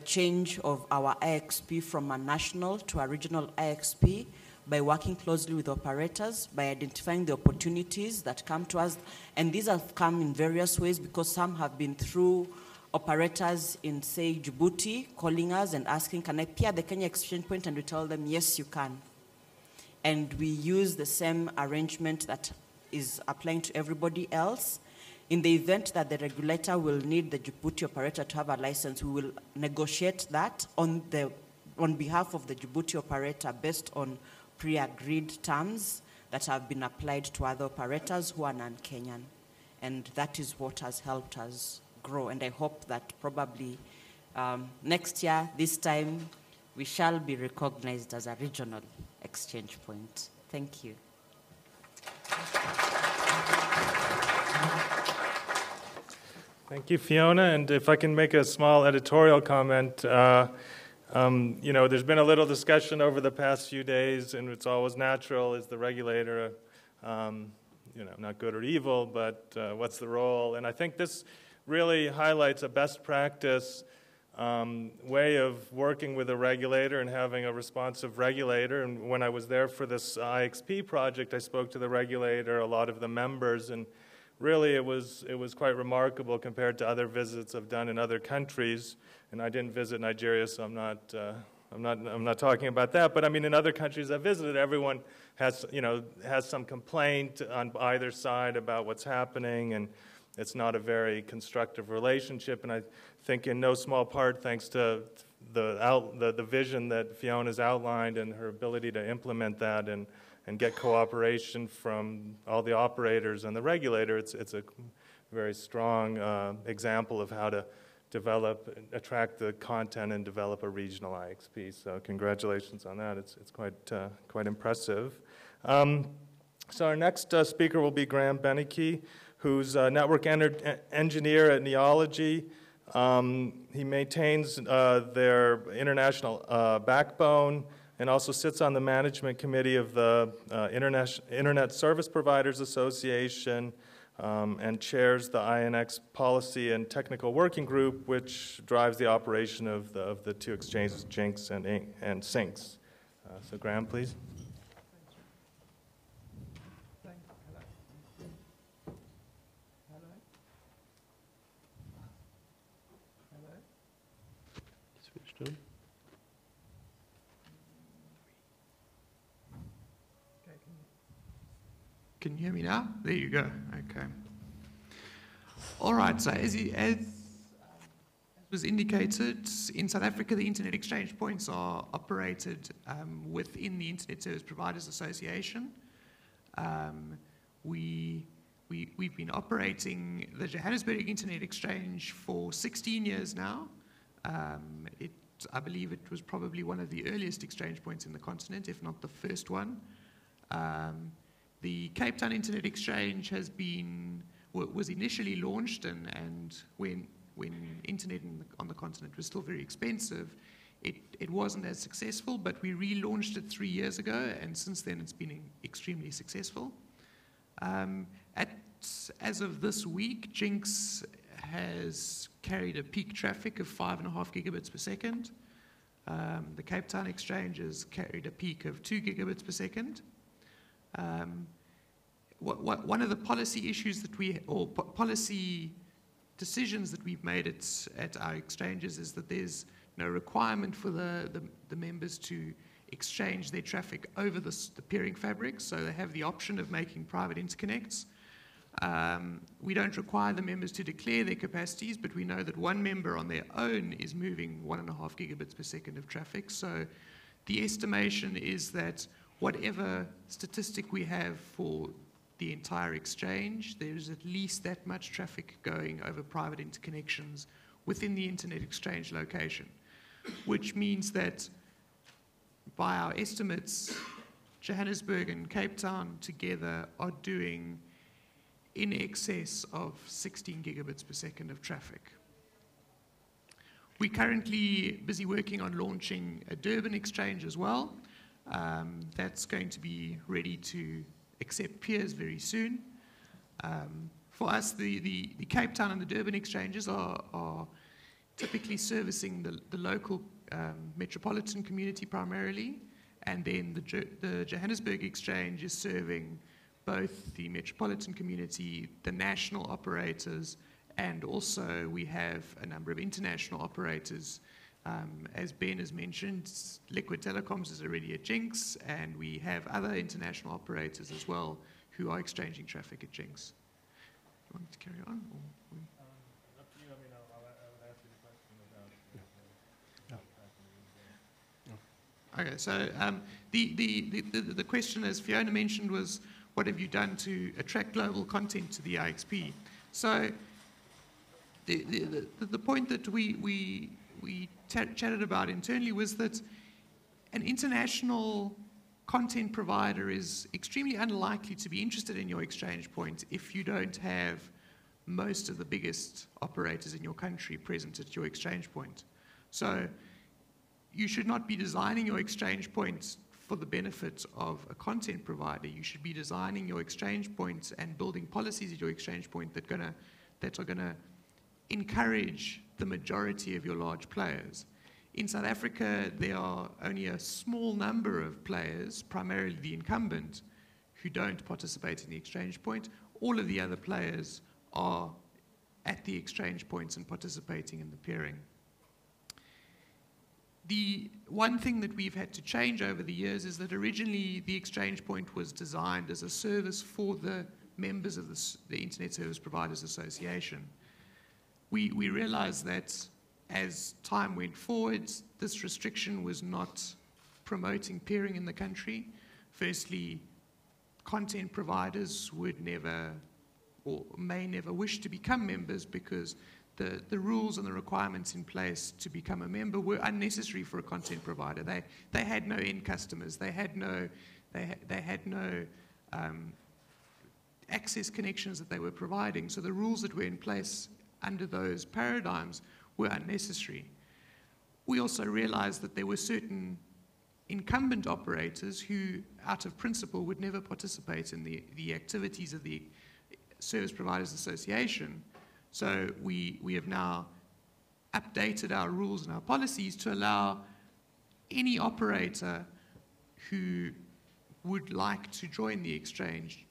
change of our IXP from a national to a regional IXP by working closely with operators, by identifying the opportunities that come to us. And these have come in various ways, because some have been through operators in, say, Djibouti, calling us and asking, can I peer the Kenya exchange point? And we tell them, yes, you can. And we use the same arrangement that is applying to everybody else. In the event that the regulator will need the Djibouti operator to have a license, we will negotiate that on behalf of the Djibouti operator based on pre-agreed terms that have been applied to other operators who are non-Kenyan. And that is what has helped us grow. And I hope that probably next year, this time, we shall be recognized as a regional exchange point. Thank you. Thank you, Fiona. And if I can make a small editorial comment, you know, there's been a little discussion over the past few days, and it's always natural, is the regulator, you know, not good or evil, but what's the role? And I think this really highlights a best practice way of working with a regulator and having a responsive regulator. And when I was there for this IXP project, I spoke to the regulator, a lot of the members, and really it was quite remarkable compared to other visits I've done in other countries. And I didn't visit Nigeria, so I'm not talking about that. But I mean, in other countries I visited, everyone has some complaint on either side about what's happening, and it's not a very constructive relationship. And I think in no small part thanks to the vision that Fiona's outlined and her ability to implement that and get cooperation from all the operators and the regulator. It's a very strong example of how to attract the content and develop a regional IXP. So congratulations on that. It's quite impressive. So our next speaker will be Graham Beneke, who's a network engineer at Neology. He maintains their international backbone and also sits on the management committee of the Internet Service Providers Association and chairs the INX Policy and Technical Working Group, which drives the operation of the two exchanges, JINX and SYNX. So Graham, please. Can you hear me now? There you go. Okay. All right. So as was indicated, in South Africa, the Internet exchange points are operated within the Internet Service Providers Association. We've been operating the Johannesburg Internet Exchange for 16 years now. I believe it was probably one of the earliest exchange points in the continent, if not the first one. The Cape Town Internet Exchange was initially launched, and when internet on the continent was still very expensive, it wasn't as successful, but we relaunched it 3 years ago, and since then it's been extremely successful. As of this week, JINX has carried a peak traffic of 5.5 gigabits per second. The Cape Town Exchange has carried a peak of 2 gigabits per second. One of the policy issues policy decisions that we've made at our exchanges is that there's no requirement for the members to exchange their traffic over the peering fabric, so they have the option of making private interconnects. We don't require the members to declare their capacities, but we know that one member on their own is moving 1.5 gigabits per second of traffic. So the estimation is that whatever statistic we have for the entire exchange, there's at least that much traffic going over private interconnections within the internet exchange location, which means that by our estimates, Johannesburg and Cape Town together are doing in excess of 16 gigabits per second of traffic. We're currently busy working on launching a Durban exchange as well. That's going to be ready to accept peers very soon. For us, the Cape Town and the Durban exchanges are typically servicing the local metropolitan community primarily, and then the Johannesburg exchange is serving both the metropolitan community, the national operators, and also we have a number of international operators. As Ben has mentioned, Liquid Telecoms is already at JINX, and we have other international operators as well who are exchanging traffic at JINX. You want me to carry on? Up to you. I mean, I'll ask you the question about... Okay, so the question, as Fiona mentioned, was what have you done to attract global content to the IXP? So the point that we chatted about internally was that an international content provider is extremely unlikely to be interested in your exchange point if you don't have most of the biggest operators in your country present at your exchange point. So you should not be designing your exchange points for the benefit of a content provider. You should be designing your exchange points and building policies at your exchange point that are gonna encourage the majority of your large players. In South Africa, there are only a small number of players, primarily the incumbent, who don't participate in the exchange point. All of the other players are at the exchange points and participating in the peering. The one thing that we've had to change over the years is that originally the exchange point was designed as a service for the members of the Internet Service Providers Association. We realized that as time went forward, this restriction was not promoting peering in the country. Firstly, content providers would never or may never wish to become members because the rules and the requirements in place to become a member were unnecessary for a content provider. They had no end customers. They had no access connections that they were providing. So the rules that were in place under those paradigms were unnecessary. We also realized that there were certain incumbent operators who, out of principle, would never participate in the activities of the Service Providers Association. So we have now updated our rules and our policies to allow any operator who would like to join the exchange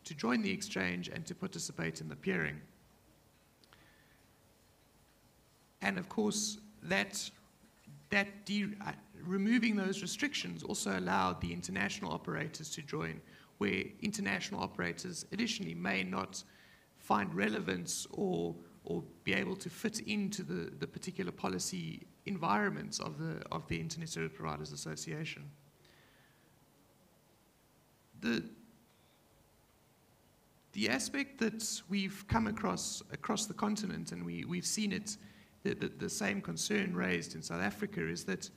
and to participate in the peering. And of course, removing those restrictions also allowed the international operators to join, where international operators additionally may not find relevance or be able to fit into the particular policy environments of the Internet Service Providers Association. The aspect that we've come across the continent, and we've seen it the same concern raised in South Africa, is that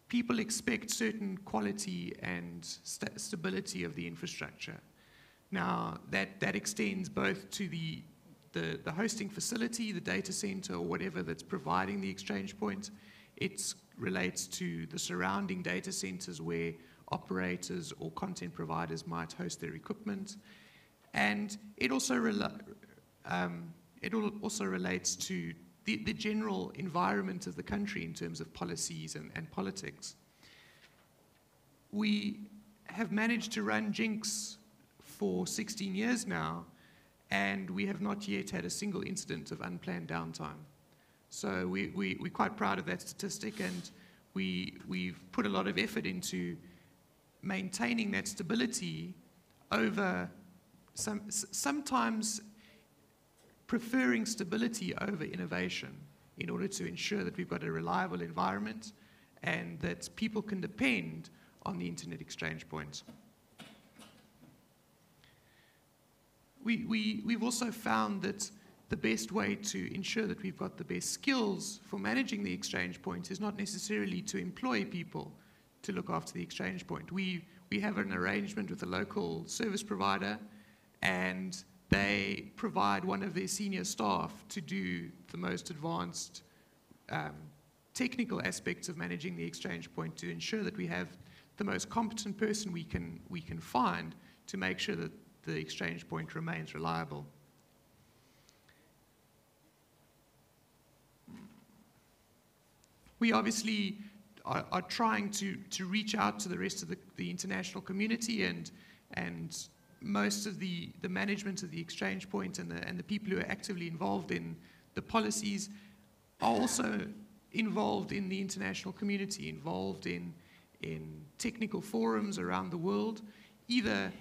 people expect certain quality and stability of the infrastructure. Now, that extends both to the hosting facility, the data center, or whatever that's providing the exchange point. It relates to the surrounding data centers where operators or content providers might host their equipment. And it also relates to the general environment of the country in terms of policies and politics. We have managed to run JINX for 16 years now, and we have not yet had a single incident of unplanned downtime. So we're quite proud of that statistic, and we've put a lot of effort into maintaining that stability over sometimes preferring stability over innovation in order to ensure that we've got a reliable environment and that people can depend on the internet exchange points. We've also found that the best way to ensure that we've got the best skills for managing the exchange point is not necessarily to employ people to look after the exchange point. We have an arrangement with a local service provider, and they provide one of their senior staff to do the most advanced technical aspects of managing the exchange point to ensure that we have the most competent person we can find to make sure that the exchange point remains reliable. We obviously are trying to reach out to the rest of the international community, and most of the management of the exchange point and the people who are actively involved in the policies are also involved in the international community, involved in technical forums around the world, either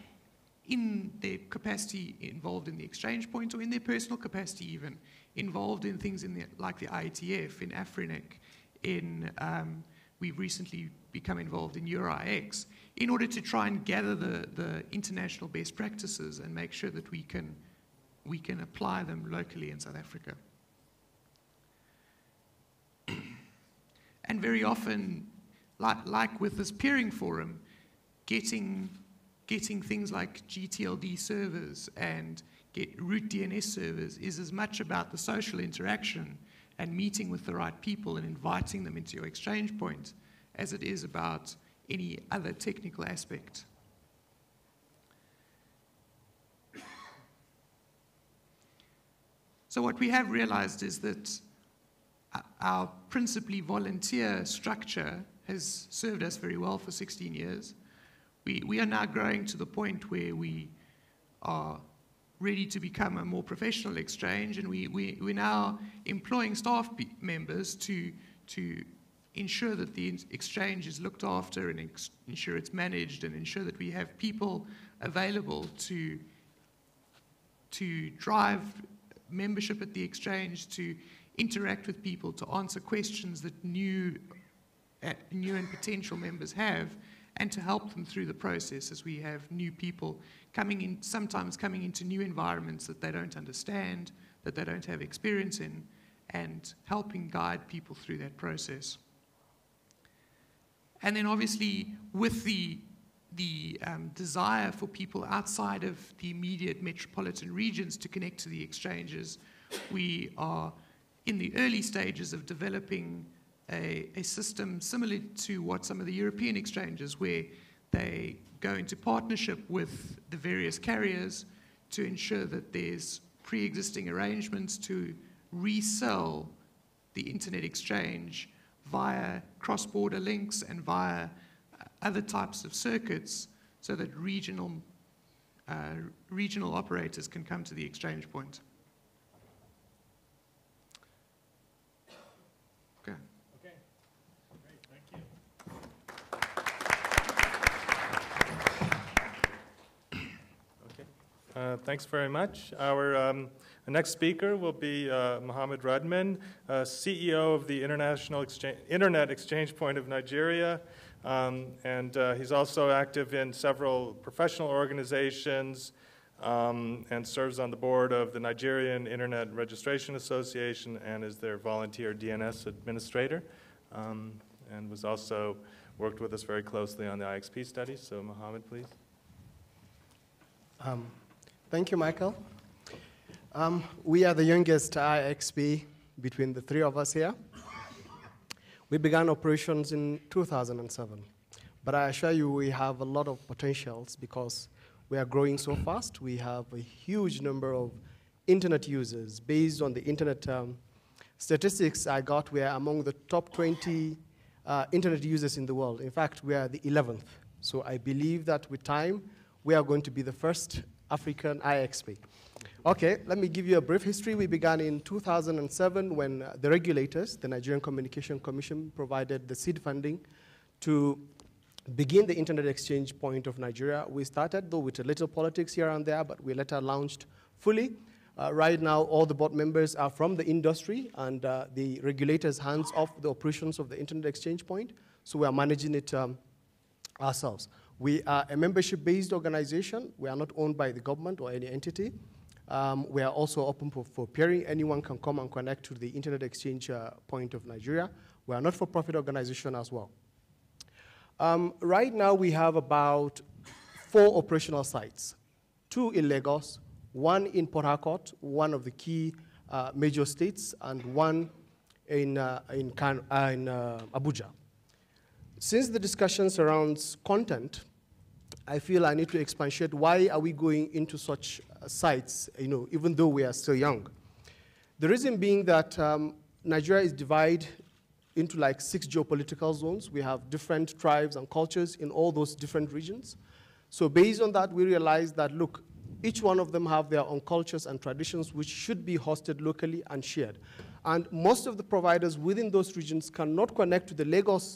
in their capacity involved in the exchange point or in their personal capacity even, involved in things like the IETF, in AfRINIC, we've recently become involved in EuroIX, in order to try and gather the international best practices and make sure that we can apply them locally in South Africa. And very often, like with this peering forum, getting things like GTLD servers and root DNS servers is as much about the social interaction and meeting with the right people and inviting them into your exchange point as it is about any other technical aspect. So what we have realized is that our principally volunteer structure has served us very well for 16 years. We are now growing to the point where we are ready to become a more professional exchange, and we're now employing staff members to ensure that the exchange is looked after and ensure it's managed, and ensure that we have people available to drive membership at the exchange, to interact with people, to answer questions that new and potential members have, and to help them through the process as we have new people sometimes coming into new environments that they don't understand, that they don't have experience in, and helping guide people through that process. And then obviously with the desire for people outside of the immediate metropolitan regions to connect to the exchanges, we are in the early stages of developing a system similar to what some of the European exchanges, where they go into partnership with the various carriers to ensure that there's pre-existing arrangements to resell the internet exchange via cross-border links and via other types of circuits, so that regional operators can come to the exchange point. Okay. Okay. Great. Thank you. Okay. Thanks very much. Our next speaker will be Muhammed Rudman, CEO of the Internet Exchange Point of Nigeria. And he's also active in several professional organizations, and serves on the board of the Nigerian Internet Registration Association and is their volunteer DNS administrator, and was also worked with us very closely on the IXP studies. So Muhammed, please. Thank you, Michael. We are the youngest IXP between the three of us here. We began operations in 2007, but I assure you we have a lot of potentials because we are growing so fast. We have a huge number of internet users. Based on the internet statistics I got, we are among the top 20 internet users in the world. In fact, we are the 11th. So I believe that with time, we are going to be the first African IXP. Okay, let me give you a brief history. We began in 2007 when the regulators, the Nigerian Communication Commission, provided the seed funding to begin the Internet Exchange Point of Nigeria. We started, though, with a little politics here and there, but we later launched fully. Right now, all the board members are from the industry, and the regulators hands off the operations of the Internet Exchange Point, so we are managing it ourselves. We are a membership-based organization. We are not owned by the government or any entity. We are also open for peering. Anyone can come and connect to the Internet Exchange Point of Nigeria. We are a not-for-profit organization as well. Right now, we have about 4 operational sites, 2 in Lagos, 1 in Port Harcourt, one of the key major states, and 1 in Abuja. Since the discussion surrounds content, I feel I need to expatiate why are we going into such sites, even though we are still young. The reason being that Nigeria is divided into like 6 geopolitical zones. We have different tribes and cultures in all those different regions. So based on that, we realized that, look, each one of them have their own cultures and traditions which should be hosted locally and shared. And most of the providers within those regions cannot connect to the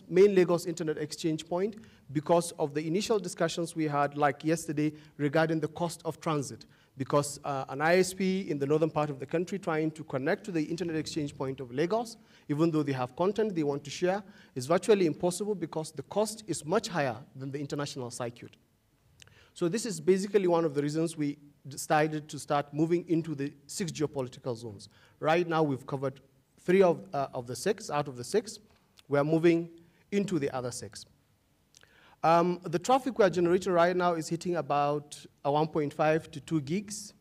main Lagos Internet Exchange Point because of the initial discussions we had, like yesterday, regarding the cost of transit. Because an ISP in the northern part of the country trying to connect to the Internet Exchange Point of Lagos, even though they have content they want to share, is virtually impossible because the cost is much higher than the international circuit. So this is basically one of the reasons we decided to start moving into the 6 geopolitical zones. Right now, we've covered 3 of the 6 out of the 6. We are moving into the other 6. The traffic we are generating right now is hitting about 1.5 to 2 gigs.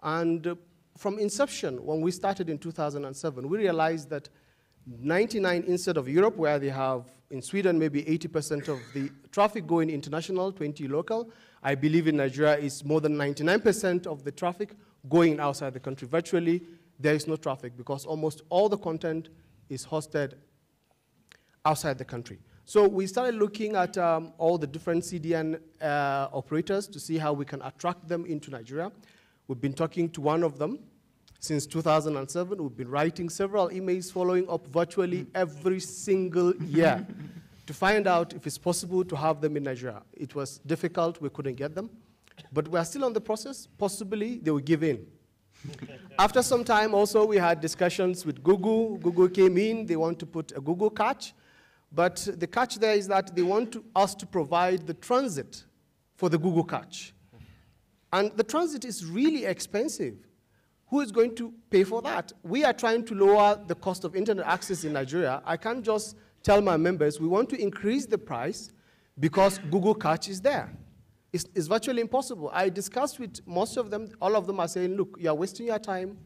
And from inception, when we started in 2007, we realized that 99 instead of Europe, where they have in Sweden maybe 80% of the traffic going international, 20 local. I believe in Nigeria is more than 99% of the traffic going outside the country. Virtually, there is no traffic because almost all the content is hosted outside the country. So we started looking at all the different CDN operators to see how we can attract them into Nigeria. We've been talking to one of them since 2007. We've been writing several emails following up virtually every single year to find out if it's possible to have them in Nigeria. It was difficult, we couldn't get them. But we are still on the process. Possibly they will give in. After some time also we had discussions with Google. Google came in, they want to put a Google catch. But the catch there is that they want us to provide the transit for the Google catch. And the transit is really expensive. Who is going to pay for that? We are trying to lower the cost of internet access in Nigeria. I can't just tell my members we want to increase the price because Google catch is there. It's virtually impossible. I discussed with most of them. All of them are saying, look, you are wasting your time.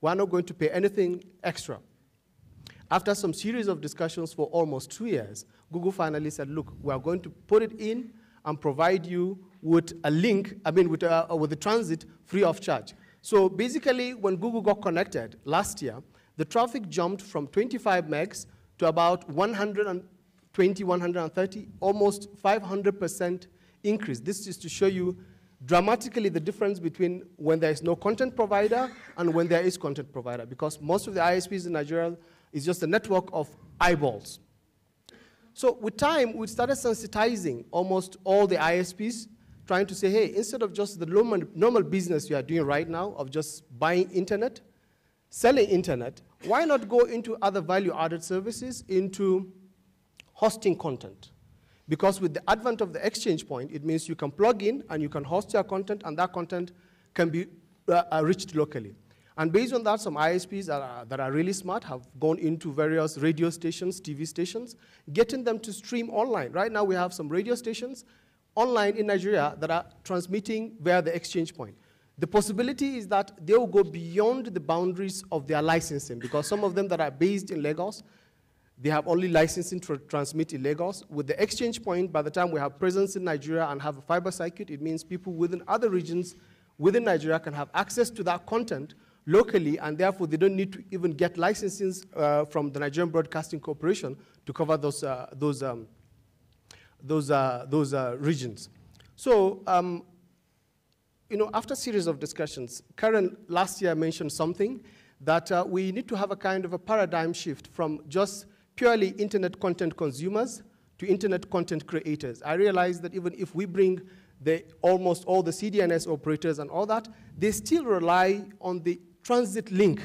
We're not going to pay anything extra. After some series of discussions for almost 2 years, Google finally said, look, we are going to put it in and provide you with a link, with the transit free of charge. So basically, when Google got connected last year, the traffic jumped from 25 megs to about 120, 130, almost 500% increase. This is to show you dramatically the difference between when there is no content provider and when there is content provider, because most of the ISPs in Nigeria is just a network of eyeballs. So with time, we started sensitizing almost all the ISPs, trying to say, hey, instead of just the normal business you are doing right now of just buying internet, selling internet, why not go into other value-added services, into hosting content? Because with the advent of the exchange point, it means you can plug in and you can host your content, and that content can be reached locally. And based on that, some ISPs that are really smart have gone into various radio stations, TV stations, getting them to stream online. Right now, we have some radio stations online in Nigeria that are transmitting via the exchange point. The possibility is that they will go beyond the boundaries of their licensing, because some of them that are based in Lagos, they have only licensing to transmit in Lagos. With the exchange point, by the time we have presence in Nigeria and have a fiber circuit, it means people within other regions within Nigeria can have access to that content locally, and therefore they don't need to even get licenses from the Nigerian Broadcasting Corporation to cover those regions. So, after a series of discussions, Karen last year mentioned something that we need to have a kind of a paradigm shift from just purely internet content consumers to internet content creators. I realize that even if we bring almost all the CDNS operators and all that, they still rely on the transit link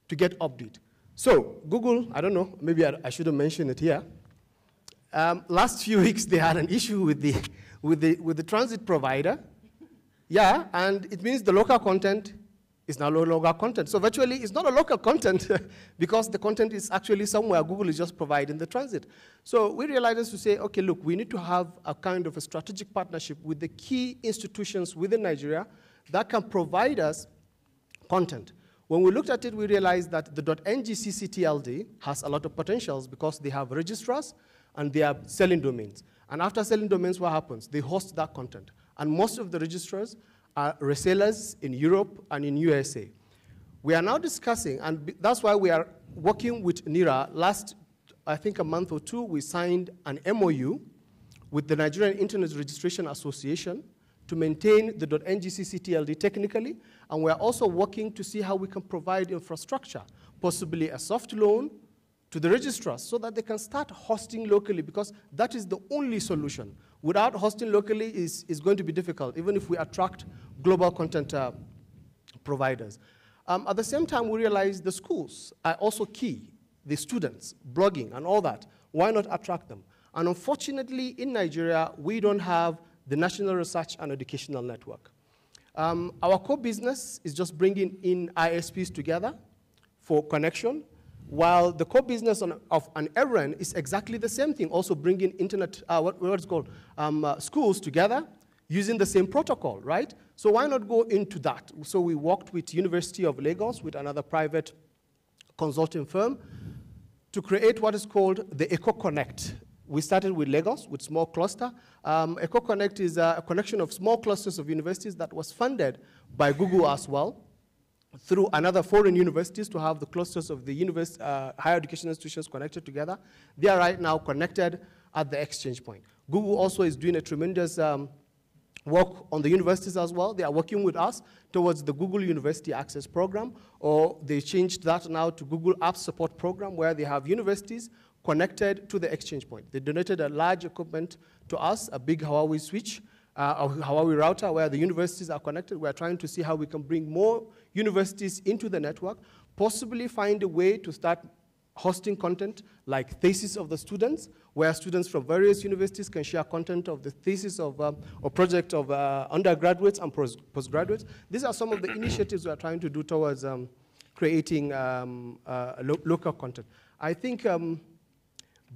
to get update. So Google, I don't know, maybe I should have mentioned it here. Last few weeks they had an issue with the transit provider. Yeah, and it means the local content is now local content. So virtually it's not a local content because the content is actually somewhere Google is just providing the transit. So we realized to say, okay, look, we need to have a kind of a strategic partnership with the key institutions within Nigeria that can provide us content. When we looked at it, we realized that the .ngccTLD has a lot of potentials because they have registrars and they are selling domains. And after selling domains, what happens? They host that content. And most of the registrars are resellers in Europe and in USA. We are now discussing, and that's why we are working with NIRA. Last, I think a month or two, we signed an MOU with the Nigerian Internet Registration Association to maintain the .ngccTLD technically, and we're also working to see how we can provide infrastructure, possibly a soft loan to the registrars so that they can start hosting locally, because that is the only solution. Without hosting locally is going to be difficult, even if we attract global content providers. At the same time, we realize the schools are also key, the students, blogging and all that. Why not attract them? And unfortunately, in Nigeria, we don't have the National Research and Educational Network. Our core business is just bringing in ISPs together for connection, while the core business of an ERN is exactly the same thing, also bringing internet, what's called, schools together using the same protocol, right? So why not go into that? So we worked with University of Lagos, with another private consulting firm, to create what is called the EcoConnect. We started with Lagos, with small cluster. EcoConnect is a connection of small clusters of universities that was funded by Google as well, through another foreign universities to have the clusters of the higher education institutions connected together. They are right now connected at the exchange point. Google also is doing a tremendous work on the universities as well. They are working with us towards the Google University Access Program, or they changed that now to Google App Support Program, where they have universities connected to the exchange point. They donated a large equipment to us, a big Huawei switch, a Huawei router, where the universities are connected. We're trying to see how we can bring more universities into the network, possibly find a way to start hosting content like thesis of the students, where students from various universities can share content of the thesis of, or project of undergraduates and postgraduates. These are some of the initiatives we are trying to do towards creating local content. I think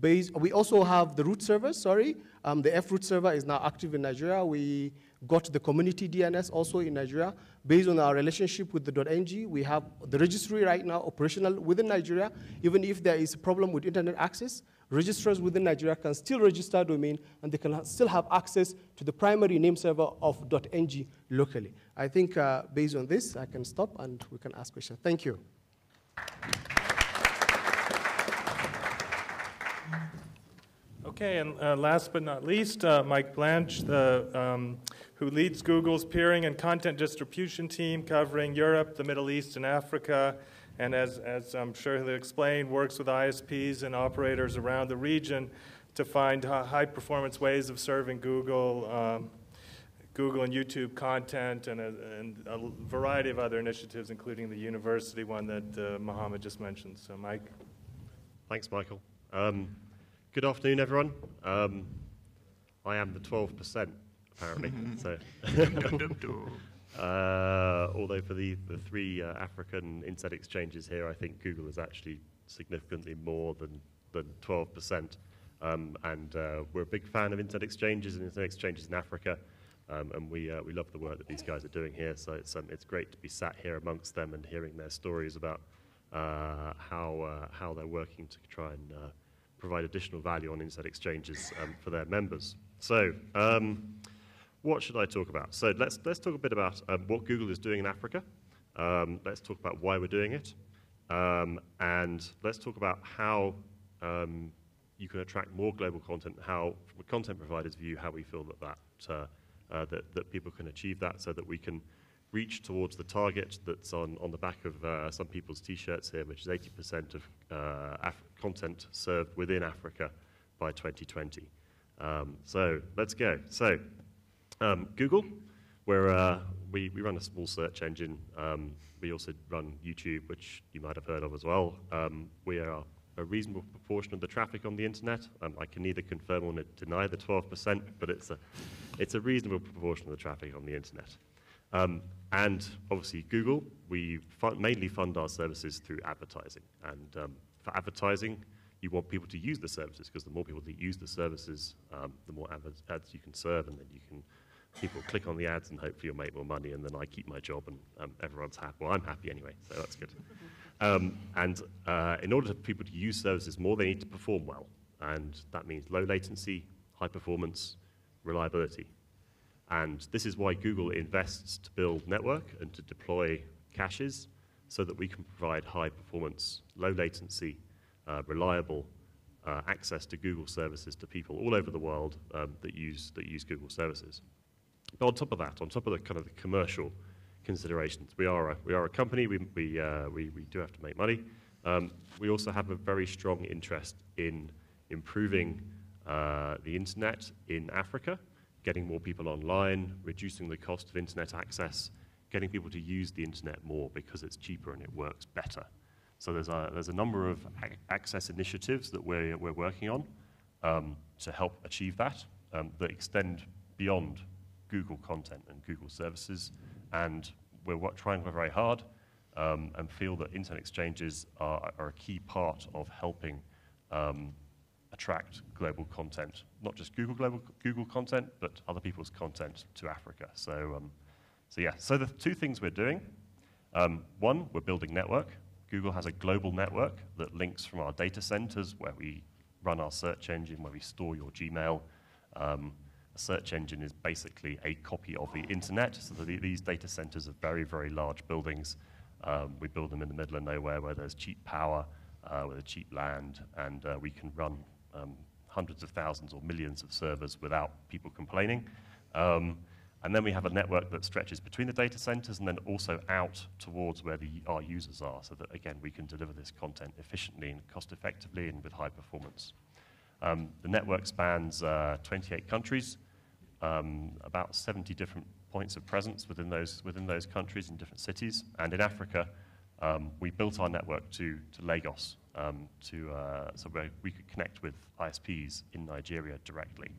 we also have the root server, the F-root server is now active in Nigeria. We got the community DNS also in Nigeria. Based on our relationship with the .ng, we have the registry right now operational within Nigeria. Even if there is a problem with internet access, registrars within Nigeria can still register domain, and they can still have access to the primary name server of .ng locally. I think based on this, I can stop and we can ask questions. Thank you. Okay, and last but not least, Mike Blanche, who leads Google's peering and content distribution team covering Europe, the Middle East, and Africa, and as I'm sure he'll explain, works with ISPs and operators around the region to find high-performance ways of serving Google and YouTube content, and a variety of other initiatives, including the university one that Muhammed just mentioned. So, Mike. Thanks, Michael. Good afternoon, everyone. I am the 12%, apparently. So, although for the three African internet exchanges here, I think Google is actually significantly more than 12%. And we're a big fan of internet exchanges and internet exchanges in Africa. And we love the work that these guys are doing here. So it's great to be sat here amongst them and hearing their stories about how they're working to try and provide additional value on internet exchanges for their members. So what should I talk about? So let's talk a bit about what Google is doing in Africa. Let's talk about why we're doing it. And let's talk about how you can attract more global content, how, from a content provider's view, how we feel that people can achieve that so that we can reach towards the target that's on the back of some people's T-shirts here, which is 80% of content served within Africa by 2020. So let's go. So Google, we run a small search engine. We also run YouTube, which you might have heard of as well. We are a reasonable proportion of the traffic on the internet. I can neither confirm or deny the 12%, but it's a reasonable proportion of the traffic on the internet. And obviously Google, we mainly fund our services through advertising. And for advertising, you want people to use the services, because the more people that use the services, the more ads you can serve, and then people click on the ads, and hopefully you'll make more money, and then I keep my job, and everyone's happy. Well, I'm happy anyway, so that's good. And in order for people to use services more, they need to perform well. And that means low latency, high performance, reliability. And this is why Google invests to build network and to deploy caches so that we can provide high performance, low latency, reliable access to Google services to people all over the world that use Google services. But on top of that, on top of the kind of the commercial considerations, we are a company. We do have to make money. We also have a very strong interest in improving the internet in Africa, getting more people online, reducing the cost of internet access, getting people to use the internet more because it's cheaper and it works better. So there's a number of access initiatives that we're working on to help achieve that, that extend beyond Google content and Google services. And we're trying very hard and feel that internet exchanges are a key part of helping attract global content, not just Google content, but other people's content to Africa. So the two things we're doing. One, we're building network. Google has a global network that links from our data centers where we run our search engine, where we store your Gmail. A search engine is basically a copy of the internet. So these data centers are very, very large buildings. We build them in the middle of nowhere where there's cheap power, with a cheap land, and we can run hundreds of thousands or millions of servers without people complaining. And then we have a network that stretches between the data centers and then also out towards where our users are, so that, again, we can deliver this content efficiently and cost-effectively and with high performance. The network spans 28 countries, about 70 different points of presence within those countries in different cities. And in Africa, we built our network to Lagos, so where we could connect with ISPs in Nigeria directly.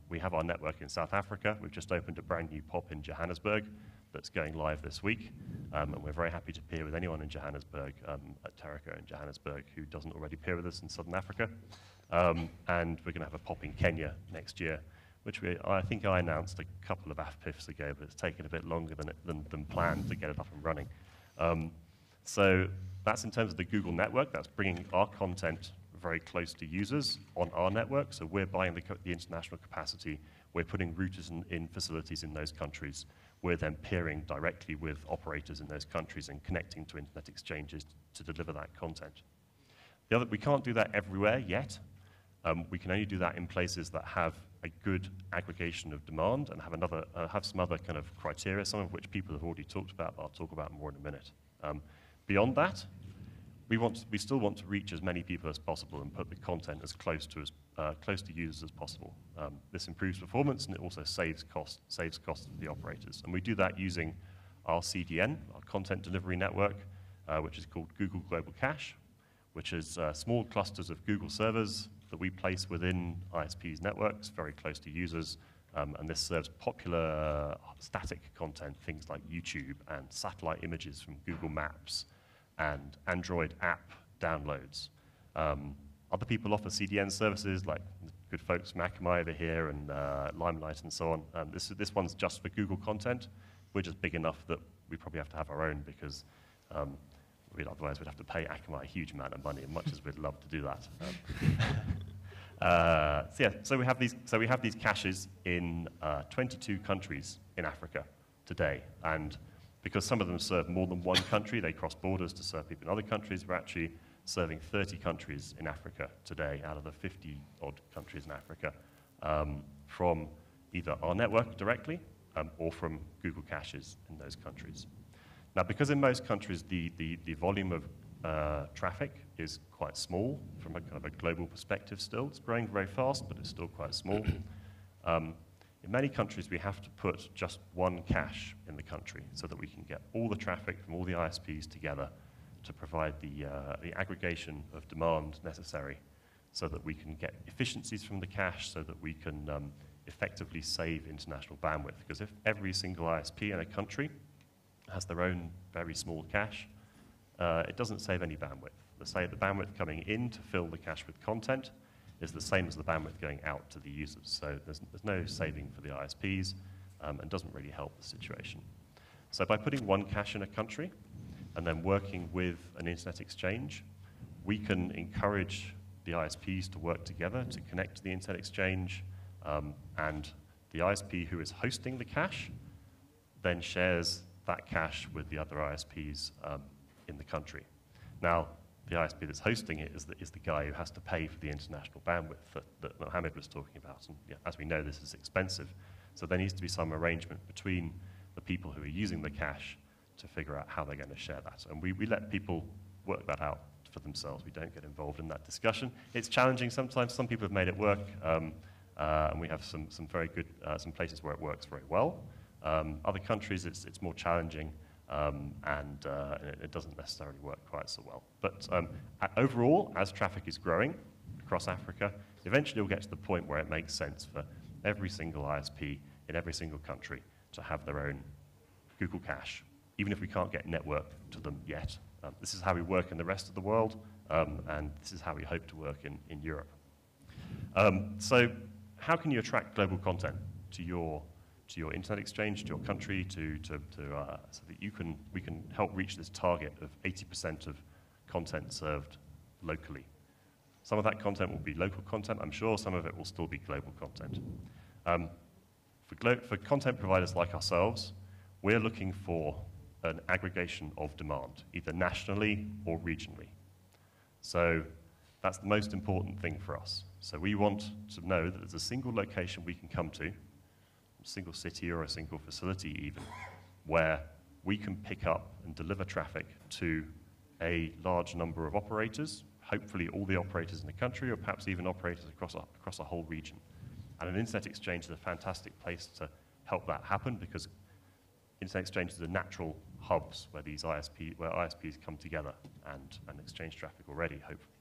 We have our network in South Africa. We've just opened a brand new POP in Johannesburg that's going live this week. And we're very happy to peer with anyone in Johannesburg, at Terraco in Johannesburg, who doesn't already peer with us in Southern Africa. And we're going to have a POP in Kenya next year, which I think I announced a couple of AfPIFs ago, but it's taken a bit longer than planned to get it up and running. So that's in terms of the Google network. That's bringing our content very close to users on our network. So we're buying the international capacity. We're putting routers in facilities in those countries. We're then peering directly with operators in those countries and connecting to internet exchanges to deliver that content. We can't do that everywhere yet. We can only do that in places that have a good aggregation of demand and have some other kind of criteria, some of which people have already talked about, but I'll talk about more in a minute. Beyond that, we still want to reach as many people as possible and put the content as close to users as possible. This improves performance and it also saves costs for the operators. And we do that using our CDN, our content delivery network, which is called Google Global Cache, which is small clusters of Google servers that we place within ISPs networks, very close to users, and this serves popular static content, things like YouTube and satellite images from Google Maps and Android app downloads. Other people offer CDN services, like the good folks from Akamai over here and Limelight and so on. This one's just for Google content. We're just big enough that we probably have to have our own because otherwise we'd have to pay Akamai a huge amount of money, as much as we'd love to do that. So we have these caches in 22 countries in Africa today, and because some of them serve more than one country, they cross borders to serve people in other countries. We're actually serving 30 countries in Africa today out of the 50-odd countries in Africa from either our network directly or from Google caches in those countries. Now, because in most countries the volume of traffic is quite small from a kind of a global perspective still, it's growing very fast, but it's still quite small. In many countries, we have to put just one cache in the country so that we can get all the traffic from all the ISPs together to provide the aggregation of demand necessary so that we can get efficiencies from the cache so that we can effectively save international bandwidth. Because if every single ISP in a country has their own very small cache, it doesn't save any bandwidth. The bandwidth coming in to fill the cache with content is the same as the bandwidth going out to the users. So there's no saving for the ISPs and doesn't really help the situation. So by putting one cache in a country and then working with an internet exchange, we can encourage the ISPs to work together to connect to the internet exchange, and the ISP who is hosting the cache then shares that cache with the other ISPs in the country. Now, the ISP that's hosting it is the guy who has to pay for the international bandwidth that Muhammed was talking about. And yeah, as we know, this is expensive. So there needs to be some arrangement between the people who are using the cache to figure out how they're going to share that. And we let people work that out for themselves. We don't get involved in that discussion. It's challenging sometimes. Some people have made it work, and we have some very good, some places where it works very well. Other countries, it's more challenging. And it doesn't necessarily work quite so well. But overall, as traffic is growing across Africa, eventually we'll get to the point where it makes sense for every single ISP in every single country to have their own Google cache, even if we can't get network to them yet. This is how we work in the rest of the world, and this is how we hope to work in Europe. So how can you attract global content to your internet exchange, to your country, so that we can help reach this target of 80% of content served locally. Some of that content will be local content, I'm sure. Some of it will still be global content. For content providers like ourselves, we're looking for an aggregation of demand, either nationally or regionally. So that's the most important thing for us. So we want to know that there's a single location we can come to, a single city or a single facility even, where we can pick up and deliver traffic to a large number of operators, hopefully all the operators in the country, or perhaps even operators across a whole region. And an internet exchange is a fantastic place to help that happen, because internet exchanges are natural hubs where where ISPs come together and exchange traffic already, hopefully.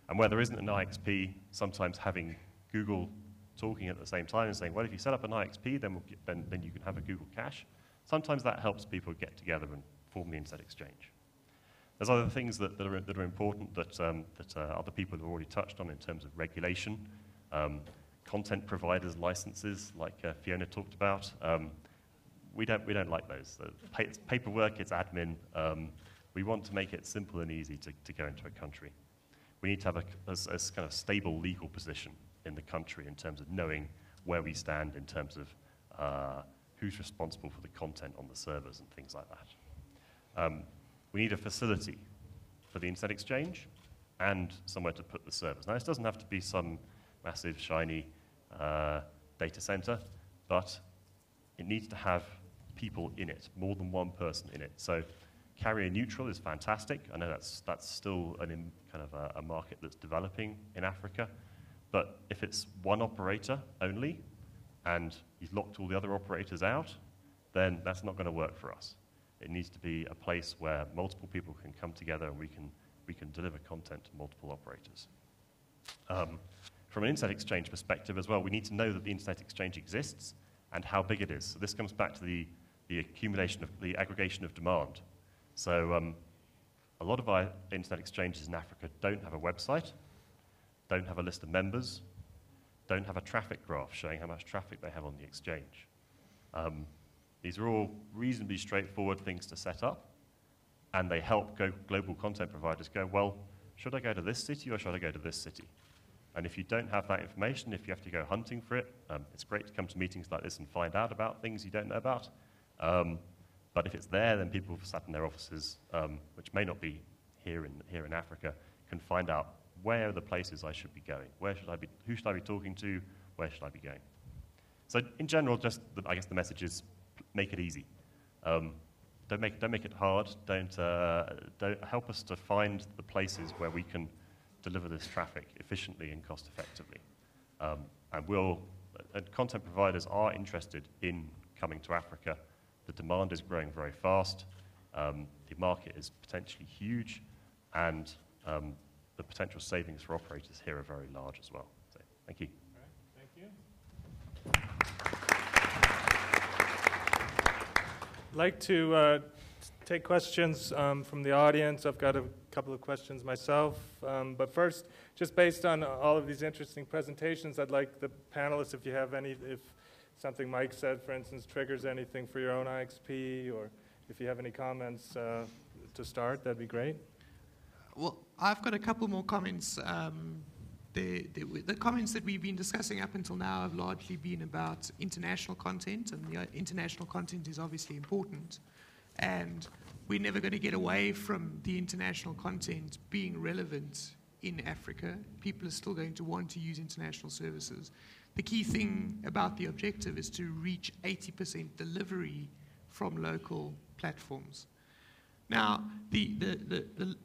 And where there isn't an IXP, sometimes having Google talking at the same time and saying, well, if you set up an IXP, then you can have a Google cache. Sometimes that helps people get together and form the internet exchange. There's other things that are important that other people have already touched on in terms of regulation. Content providers' licenses, like Fiona talked about. We don't like those. It's paperwork, it's admin. We want to make it simple and easy to go into a country. We need to have a kind of stable legal position in the country in terms of knowing where we stand in terms of who's responsible for the content on the servers and things like that. We need a facility for the internet exchange and somewhere to put the servers. Now, this doesn't have to be some massive, shiny data center, but it needs to have people in it, more than one person in it. So carrier neutral is fantastic. I know that's still kind of a market that's developing in Africa. But if it's one operator only, and you've locked all the other operators out, then that's not going to work for us. It needs to be a place where multiple people can come together and we can deliver content to multiple operators. From an internet exchange perspective as well, we need to know that the internet exchange exists and how big it is. So this comes back to the accumulation of the aggregation of demand. So a lot of our internet exchanges in Africa don't have a website, don't have a list of members, don't have a traffic graph showing how much traffic they have on the exchange. These are all reasonably straightforward things to set up, and they help global content providers go, well, should I go to this city or should I go to this city? And if you don't have that information, if you have to go hunting for it, it's great to come to meetings like this and find out about things you don't know about. But if it's there, then people sat in their offices, which may not be here in Africa, can find out where are the places I should be going, who should I be talking to, where should I be going. So in general, I guess the message is make it easy. Don't make it hard. Don't help us to find the places where we can deliver this traffic efficiently and cost effectively. And content providers are interested in coming to Africa. The demand is growing very fast. The market is potentially huge, and the potential savings for operators here are very large as well. So, thank you. All right, thank you. I'd like to take questions from the audience. I've got a couple of questions myself. But first, just based on all of these interesting presentations, I'd like the panelists, if you have any, if something Mike said, for instance, triggers anything for your own IXP, or if you have any comments to start, that'd be great. Well, I've got a couple more comments. The comments that we've been discussing up until now have largely been about international content, and the international content is obviously important. And we're never going to get away from the international content being relevant in Africa. People are still going to want to use international services. The key thing about the objective is to reach 80% delivery from local platforms. Now, the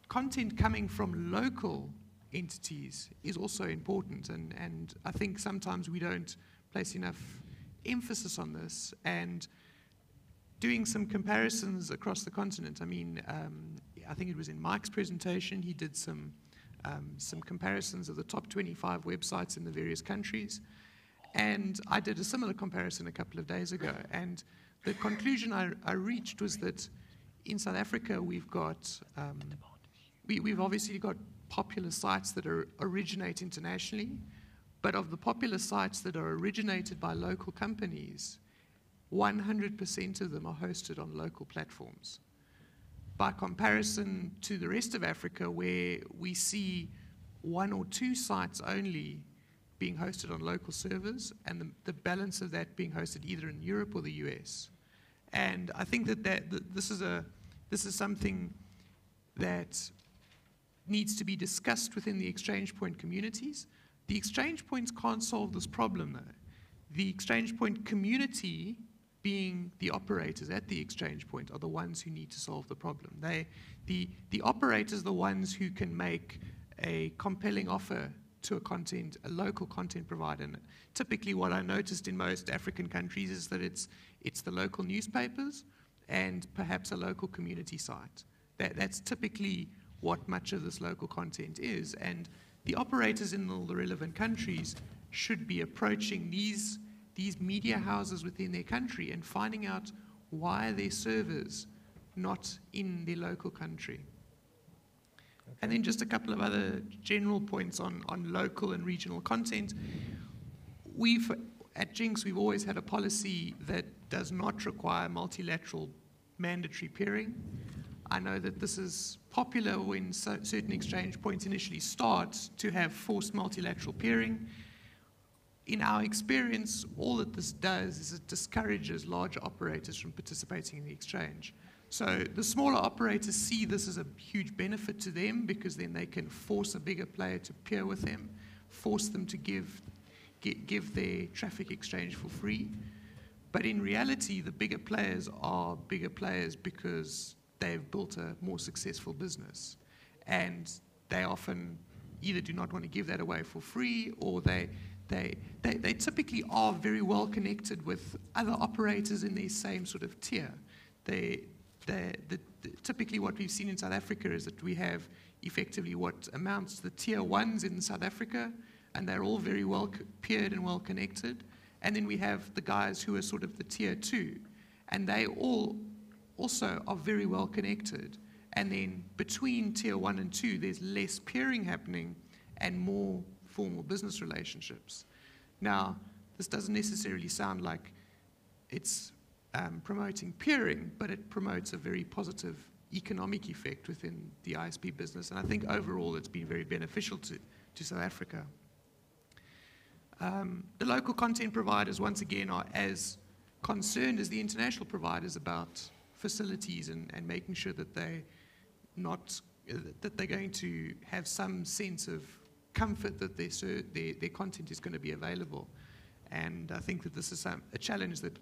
content coming from local entities is also important, and I think sometimes we don't place enough emphasis on this. And doing some comparisons across the continent, I mean, I think it was in Mike's presentation, he did some comparisons of the top 25 websites in the various countries, and I did a similar comparison a couple of days ago, and the conclusion I reached was that in South Africa we've got we've obviously got popular sites that originate internationally, but of the popular sites that are originated by local companies, 100% of them are hosted on local platforms. By comparison to the rest of Africa, where we see 1 or 2 sites only being hosted on local servers, and the balance of that being hosted either in Europe or the US. And I think that this is something that needs to be discussed within the exchange point communities. The exchange points can't solve this problem, though. The exchange point community, being the operators at the exchange point, are the ones who need to solve the problem. The operators are the ones who can make a compelling offer to a local content provider. And typically what I noticed in most African countries is that it's the local newspapers and perhaps a local community site. That's typically what much of this local content is. And the operators in all the relevant countries should be approaching these media houses within their country and finding out why their servers not in their local country. Okay. And then just a couple of other general points on local and regional content. At JINX, we've always had a policy that does not require multilateral mandatory peering. I know that this is popular when certain exchange points initially start to have forced multilateral peering. In our experience, all that this does is it discourages larger operators from participating in the exchange. So the smaller operators see this as a huge benefit to them, because then they can force a bigger player to peer with them, force them to give their traffic exchange for free. But in reality, the bigger players are bigger players because they've built a more successful business. And they often either do not want to give that away for free, or they typically are very well connected with other operators in their same sort of tier. typically what we've seen in South Africa is that we have effectively what amounts to the tier ones in South Africa, and they're all very well peered and well connected. And then we have the guys who are sort of the tier two, and they all also are very well connected. And then between tier 1 and 2, there's less peering happening and more formal business relationships. Now, this doesn't necessarily sound like it's promoting peering, but it promotes a very positive economic effect within the ISP business. And I think overall it's been very beneficial to South Africa. The local content providers, once again, are as concerned as the international providers about facilities and making sure that they're going to have some sense of comfort that their content is going to be available. And I think that this is a challenge that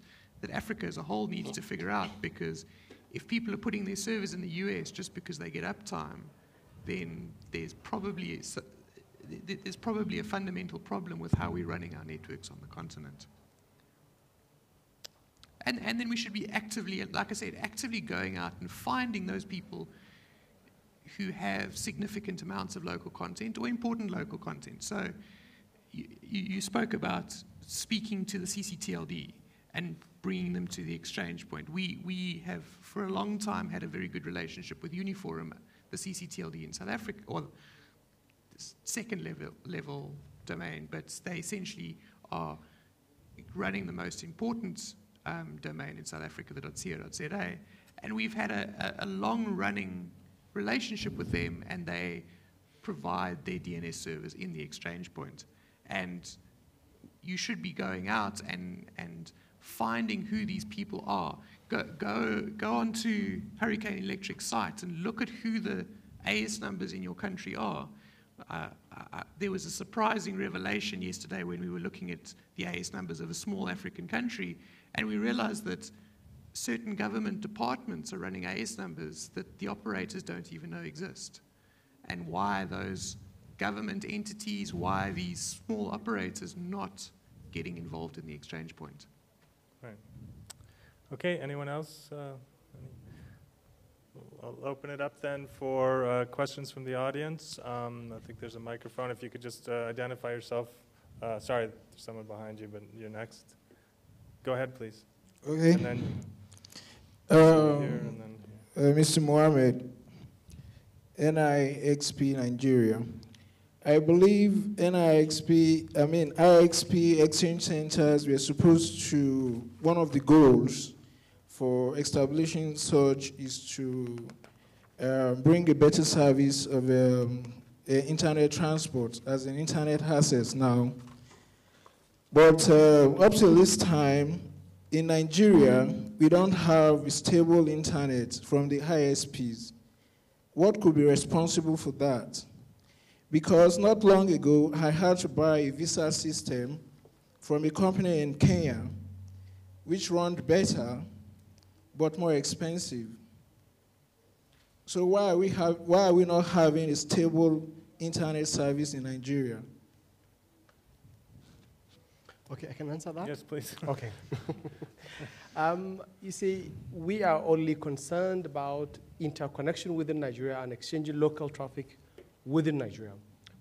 Africa as a whole needs to figure out, because if people are putting their servers in the US just because they get uptime, then there's probably a fundamental problem with how we're running our networks on the continent. And then we should be actively, like I said, actively going out and finding those people who have significant amounts of local content or important local content. So you spoke about speaking to the CCTLD and bringing them to the exchange point. We have, for a long time, had a very good relationship with Uniforum, the CCTLD in South Africa, or second level domain, but they essentially are running the most important domain in South Africa, the .co.za, and we've had a long-running relationship with them, and they provide their DNS servers in the exchange point. And you should be going out and finding who these people are. Go onto Hurricane Electric's site and look at who the AS numbers in your country are. There was a surprising revelation yesterday when we were looking at the AS numbers of a small African country, and we realized that certain government departments are running AS numbers that the operators don't even know exist. And why those government entities, why these small operators not getting involved in the exchange point. Right. Okay, anyone else? I'll open it up then for questions from the audience. I think there's a microphone. If you could just identify yourself. Sorry, there's someone behind you, but you're next. Go ahead, please. Okay. And then here, and then here. Mr. Muhammed, IXP Nigeria. I believe IXP exchange centers were supposed to, one of the goals for establishing such is to bring a better service of internet transport as an internet access now. But up to this time, in Nigeria, we don't have stable internet from the ISPs. What could be responsible for that? Because not long ago, I had to buy a visa system from a company in Kenya, which ran better, but more expensive. So why are we not having a stable internet service in Nigeria? Okay, I can answer that? Yes, please. Okay. You see, we are only concerned about interconnection within Nigeria and exchanging local traffic within Nigeria.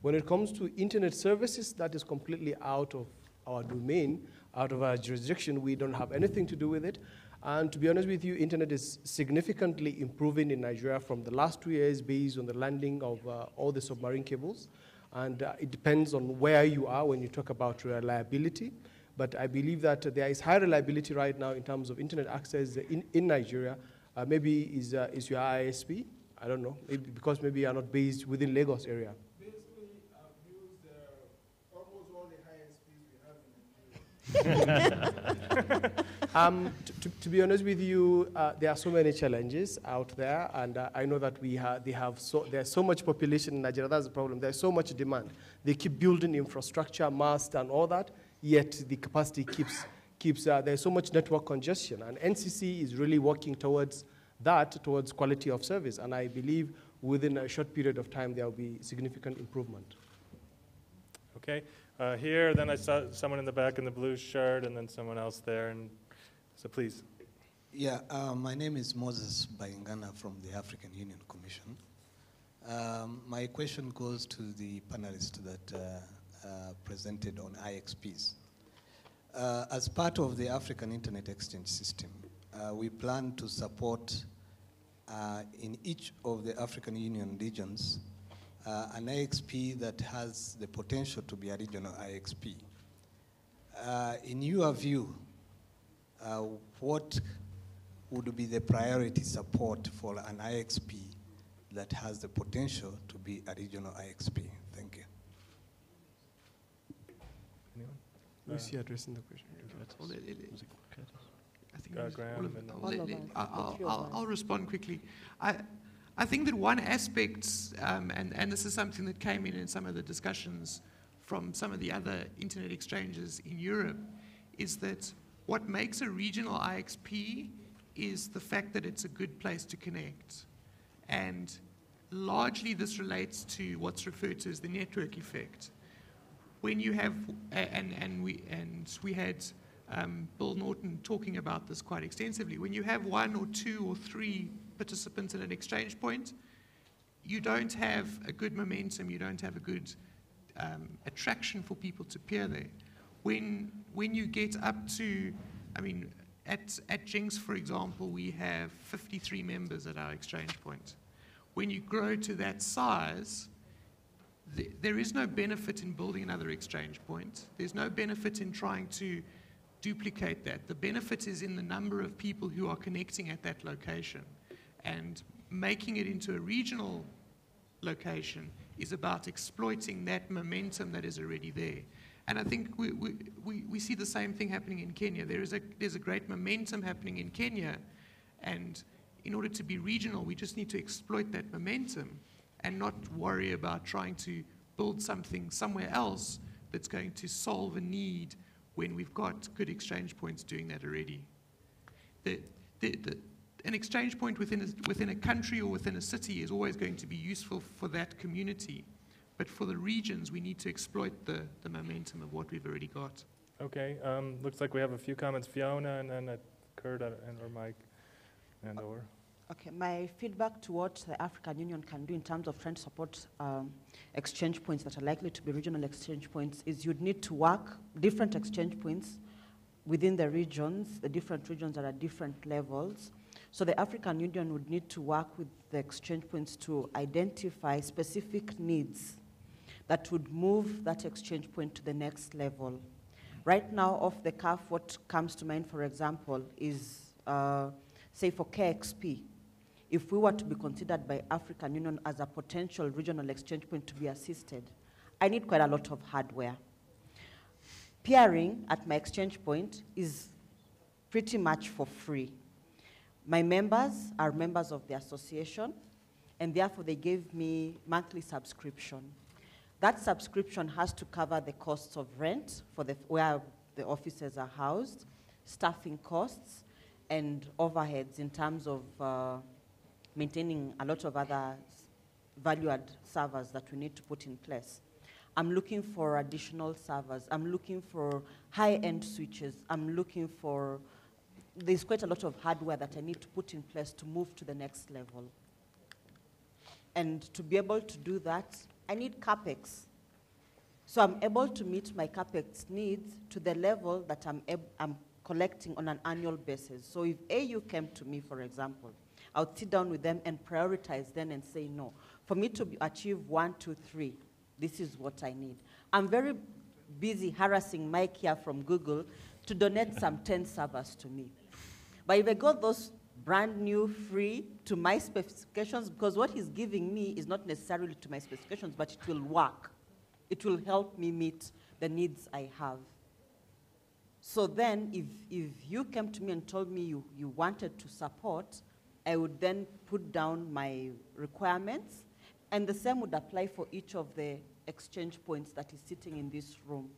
When it comes to internet services, that is completely out of our domain, out of our jurisdiction. We don't have anything to do with it. And to be honest with you, internet is significantly improving in Nigeria from the last 2 years based on the landing of all the submarine cables. And it depends on where you are when you talk about reliability. But I believe that there is high reliability right now in terms of internet access in Nigeria. Maybe is your ISP? I don't know, maybe because maybe you are not based within Lagos area. Basically, I've used almost all the ISPs we have in Nigeria. To be honest with you, there are so many challenges out there, and I know that there's so much population in Nigeria. That's the problem. There's so much demand. They keep building infrastructure, mast, and all that. Yet the capacity keeps. There's so much network congestion, and NCC is really working towards that, towards quality of service. And I believe within a short period of time there will be significant improvement. Okay, here, then I saw someone in the back in the blue shirt, and then someone else there, and so please. Yeah, my name is Moses Bayingana from the African Union Commission. My question goes to the panelists that presented on IXPs. As part of the African Internet Exchange System, we plan to support in each of the African Union regions an IXP that has the potential to be a regional IXP. In your view, what would be the priority support for an IXP that has the potential to be a regional IXP? Thank you. Anyone? Who is he addressing the question? I think I'll respond quickly. I think that one aspect, and this is something that came in some of the discussions from some of the other internet exchanges in Europe, is that what makes a regional IXP is the fact that it's a good place to connect. And largely this relates to what's referred to as the network effect. When you have, and we had Bill Norton talking about this quite extensively, when you have 1 or 2 or 3 participants at an exchange point, you don't have a good momentum, you don't have a good attraction for people to peer there. When you get up to, I mean, at JINX, for example, we have 53 members at our exchange point. When you grow to that size, there is no benefit in building another exchange point. There's no benefit in trying to duplicate that. The benefit is in the number of people who are connecting at that location. And making it into a regional location is about exploiting that momentum that is already there. And I think we see the same thing happening in Kenya. There's a great momentum happening in Kenya, and in order to be regional, we just need to exploit that momentum and not worry about trying to build something somewhere else that's going to solve a need when we've got good exchange points doing that already. An exchange point within a country or within a city is always going to be useful for that community. But for the regions, we need to exploit the momentum of what we've already got. Okay, looks like we have a few comments. Fiona, and then Kurt or Mike, and over. Okay, my feedback to what the African Union can do in terms of trying to support exchange points that are likely to be regional exchange points is you'd need to work different exchange points within the regions. The different regions are at different levels. So the African Union would need to work with the exchange points to identify specific needs that would move that exchange point to the next level. Right now, off the cuff, what comes to mind, for example, is, say, for KIXP, if we were to be considered by African Union as a potential regional exchange point to be assisted, I need quite a lot of hardware. Peering at my exchange point is pretty much for free. My members are members of the association, and therefore they gave me monthly subscription. That subscription has to cover the costs of rent for where the offices are housed, staffing costs, and overheads in terms of maintaining a lot of other value-add servers that we need to put in place. I'm looking for additional servers. I'm looking for high-end switches. I'm looking for, there's quite a lot of hardware that I need to put in place to move to the next level. And to be able to do that, I need CapEx. So I'm able to meet my CapEx needs to the level that I'm collecting on an annual basis. So if AU came to me, for example, I would sit down with them and prioritize them and say, no, for me to achieve 1, 2, 3, this is what I need. I'm very busy harassing Mike here from Google to donate some 10 servers to me. But if I got those brand new, free, to my specifications, because what he's giving me is not necessarily to my specifications, but it will work. It will help me meet the needs I have. So then, if you came to me and told me you wanted to support, I would then put down my requirements, and the same would apply for each of the exchange points that is sitting in this room.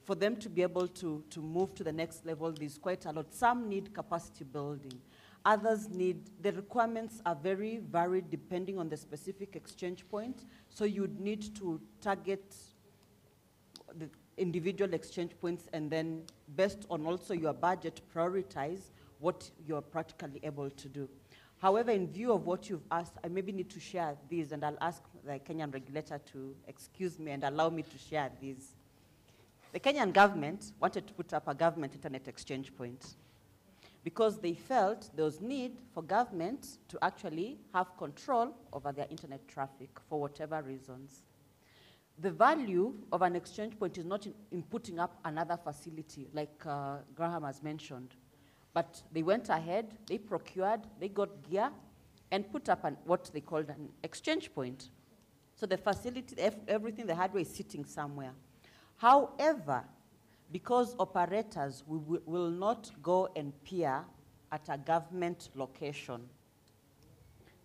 For them to be able to move to the next level, there's quite a lot. Some need capacity building. Others need, the requirements are very varied depending on the specific exchange point. So you'd need to target the individual exchange points and then based on also your budget, prioritize what you're practically able to do. However, in view of what you've asked, I maybe need to share these, and I'll ask the Kenyan regulator to excuse me and allow me to share these. The Kenyan government wanted to put up a government internet exchange point because they felt there was need for government to actually have control over their internet traffic for whatever reasons. The value of an exchange point is not in putting up another facility, like Graham has mentioned. But they went ahead, they procured, they got gear, and put up what they called an exchange point. So the facility, everything, the hardware is sitting somewhere. However, because operators will not go and peer at a government location,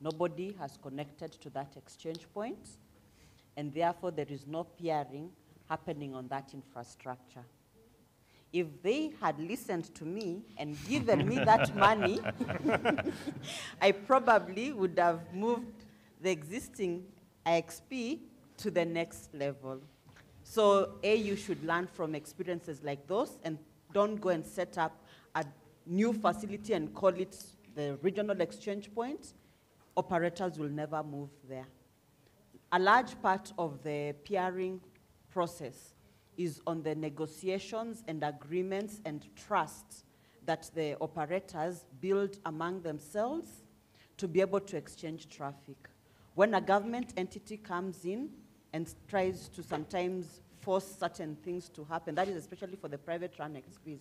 nobody has connected to that exchange point, and therefore there is no peering happening on that infrastructure. If they had listened to me and given me that money, I probably would have moved the existing IXP to the next level. So you should learn from experiences like those and don't go and set up a new facility and call it the regional exchange point. Operators will never move there. A large part of the peering process is on the negotiations and agreements and trust that the operators build among themselves to be able to exchange traffic. When a government entity comes in and tries to sometimes force certain things to happen, that is especially for the private run IXPs,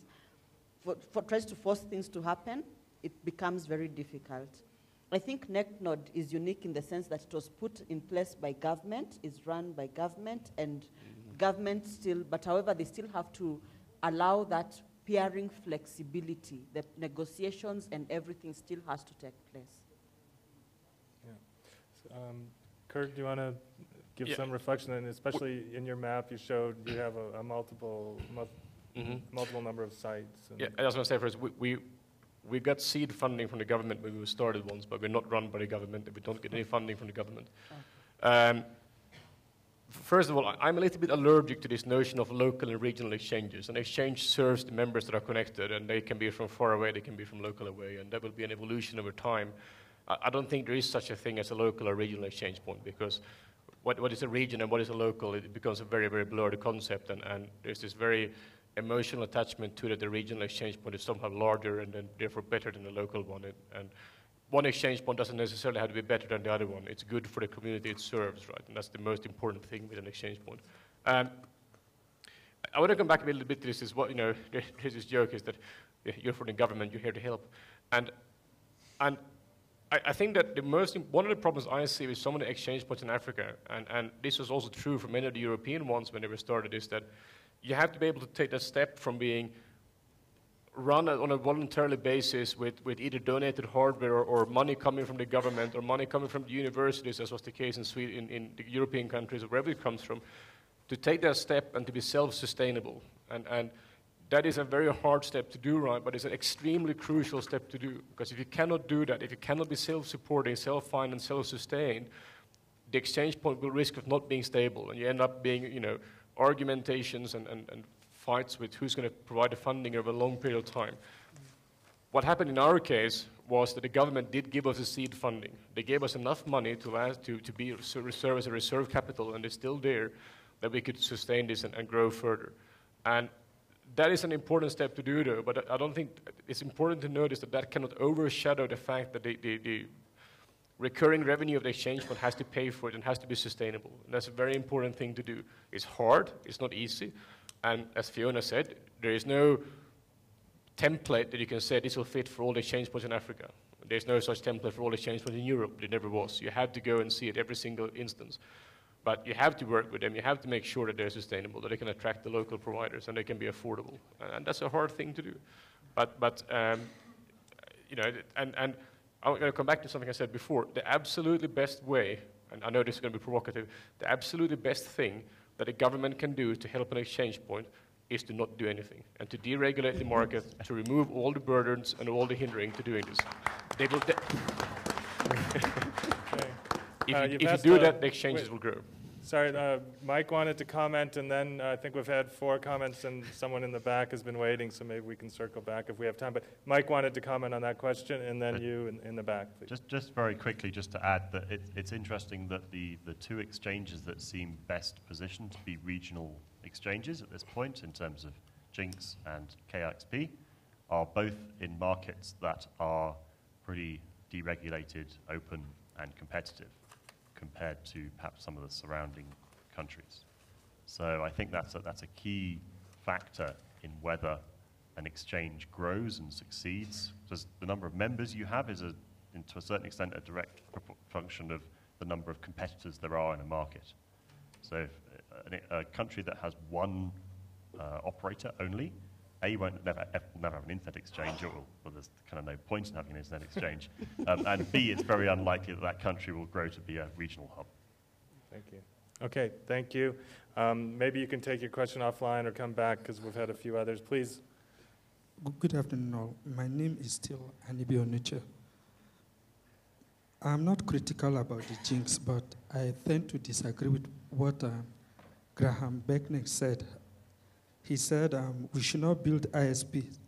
tries to force things to happen, it becomes very difficult. I think Netnod is unique in the sense that it was put in place by government, is run by government, and government still, but however, they still have to allow that peering flexibility. The negotiations and everything still has to take place. Yeah. So, Kurt, do you want to give some reflection? And especially in your map, you showed you have a multiple number of sites. And I was going to say first, we got seed funding from the government when we started once, but we're not run by the government, and we don't get any funding from the government. First of all, I'm a little bit allergic to this notion of local and regional exchanges. An exchange serves the members that are connected, and they can be from far away, they can be from local away, and that will be an evolution over time. I don't think there is such a thing as a local or regional exchange point, because what is a region and what is a local, it becomes a very, very blurred concept, and there's this very emotional attachment to that the regional exchange point is somehow larger and then therefore better than the local one. And one exchange point doesn't necessarily have to be better than the other one. It's good for the community it serves, right? And that's the most important thing with an exchange point. I want to come back a little bit to this. Is what there's this joke is that you're from the government, you're here to help, and I think that one of the problems I see with some of the exchange points in Africa, and this was also true for many of the European ones when they were started, is that you have to be able to take that step from being run on a voluntarily basis with either donated hardware or money coming from the government or money coming from the universities, as was the case in Sweden, in the European countries or wherever it comes from, to take that step and to be self-sustainable. And that is a very hard step to do, right? But it's an extremely crucial step to do, because if you cannot do that, if you cannot be self-supporting, self-financed, self-sustained, the exchange point will risk of not being stable, and you end up being, argumentations and fights with who's going to provide the funding over a long period of time. What happened in our case was that the government did give us a seed funding. They gave us enough money to serve as a reserve capital, and it's still there, that we could sustain this and grow further. And that is an important step to do, though, but I don't think it's important to notice that cannot overshadow the fact that the recurring revenue of the exchange fund has to pay for it and has to be sustainable. And that's a very important thing to do. It's hard, it's not easy, and as Fiona said, there is no template that you can say this will fit for all the exchange points in Africa. There's no such template for all the exchange points in Europe. There never was. You have to go and see it every single instance. But you have to work with them. You have to make sure that they're sustainable, that they can attract the local providers, and they can be affordable. And that's a hard thing to do. But I'm going to come back to something I said before. The absolutely best way, and I know this is going to be provocative, the absolutely best thing that a government can do to help an exchange point is to not do anything, and to deregulate the market, to remove all the burdens and all the hindering to doing this. They will if you do that, the exchanges will grow. Sorry, Mike wanted to comment, and then I think we've had 4 comments, and someone in the back has been waiting, so maybe we can circle back if we have time. But Mike wanted to comment on that question, and then you in the back, please. Just very quickly, just to add that it's interesting that the 2 exchanges that seem best positioned to be regional exchanges at this point in terms of JINX and KIXP are both in markets that are pretty deregulated, open, and competitive compared to perhaps some of the surrounding countries. So I think that's a key factor in whether an exchange grows and succeeds. Because the number of members you have is, to a certain extent, a direct function of the number of competitors there are in a market. So if a country that has one operator only, won't never have an internet exchange, or there's kind of no point in having an internet exchange, and B, it's very unlikely that country will grow to be a regional hub. Thank you. Okay, thank you. Maybe you can take your question offline or come back, because we've had a few others. Please. Good afternoon all. My name is still Hanibi Oniche. I'm not critical about the JINX, but I tend to disagree with what Graham Beneke said. He said we should not build ISPs,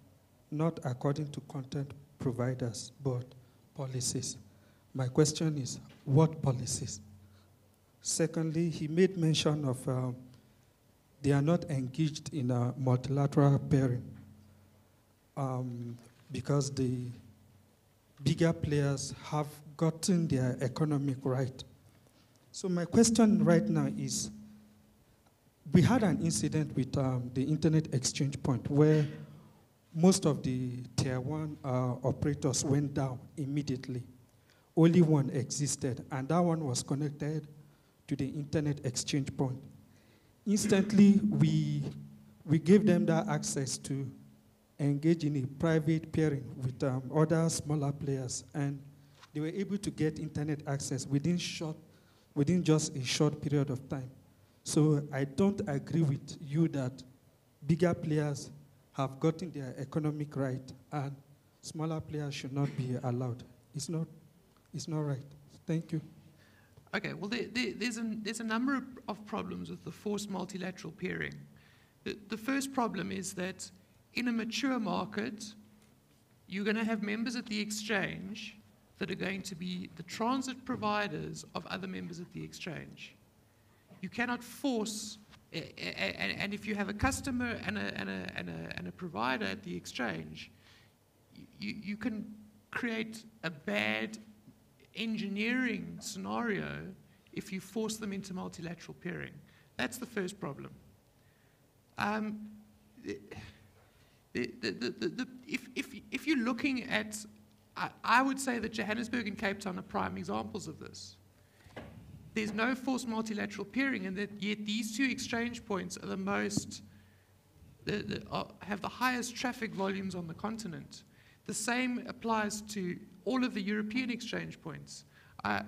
not according to content providers, but policies. My question is, what policies? Secondly, he made mention of they are not engaged in a multilateral pairing because the bigger players have gotten their economic right. So my question right now is, we had an incident with the internet exchange point where most of the tier 1 operators went down immediately. Only one existed, and that one was connected to the internet exchange point. Instantly, we gave them that access to engage in a private pairing with other smaller players, and they were able to get internet access within just a short period of time. So I don't agree with you that bigger players have gotten their economic right and smaller players should not be allowed. It's not right. Thank you. Okay, well, there's a number of problems with the forced multilateral peering. The first problem is that in a mature market, you're going to have members at the exchange that are going to be the transit providers of other members at the exchange. You cannot force, and if you have a customer and a provider at the exchange, you can create a bad engineering scenario if you force them into multilateral peering. That's the first problem. If you're looking at, I would say that Johannesburg and Cape Town are prime examples of this. There's no forced multilateral peering, and yet these 2 exchange points are the most, have the highest traffic volumes on the continent. The same applies to all of the European exchange points. I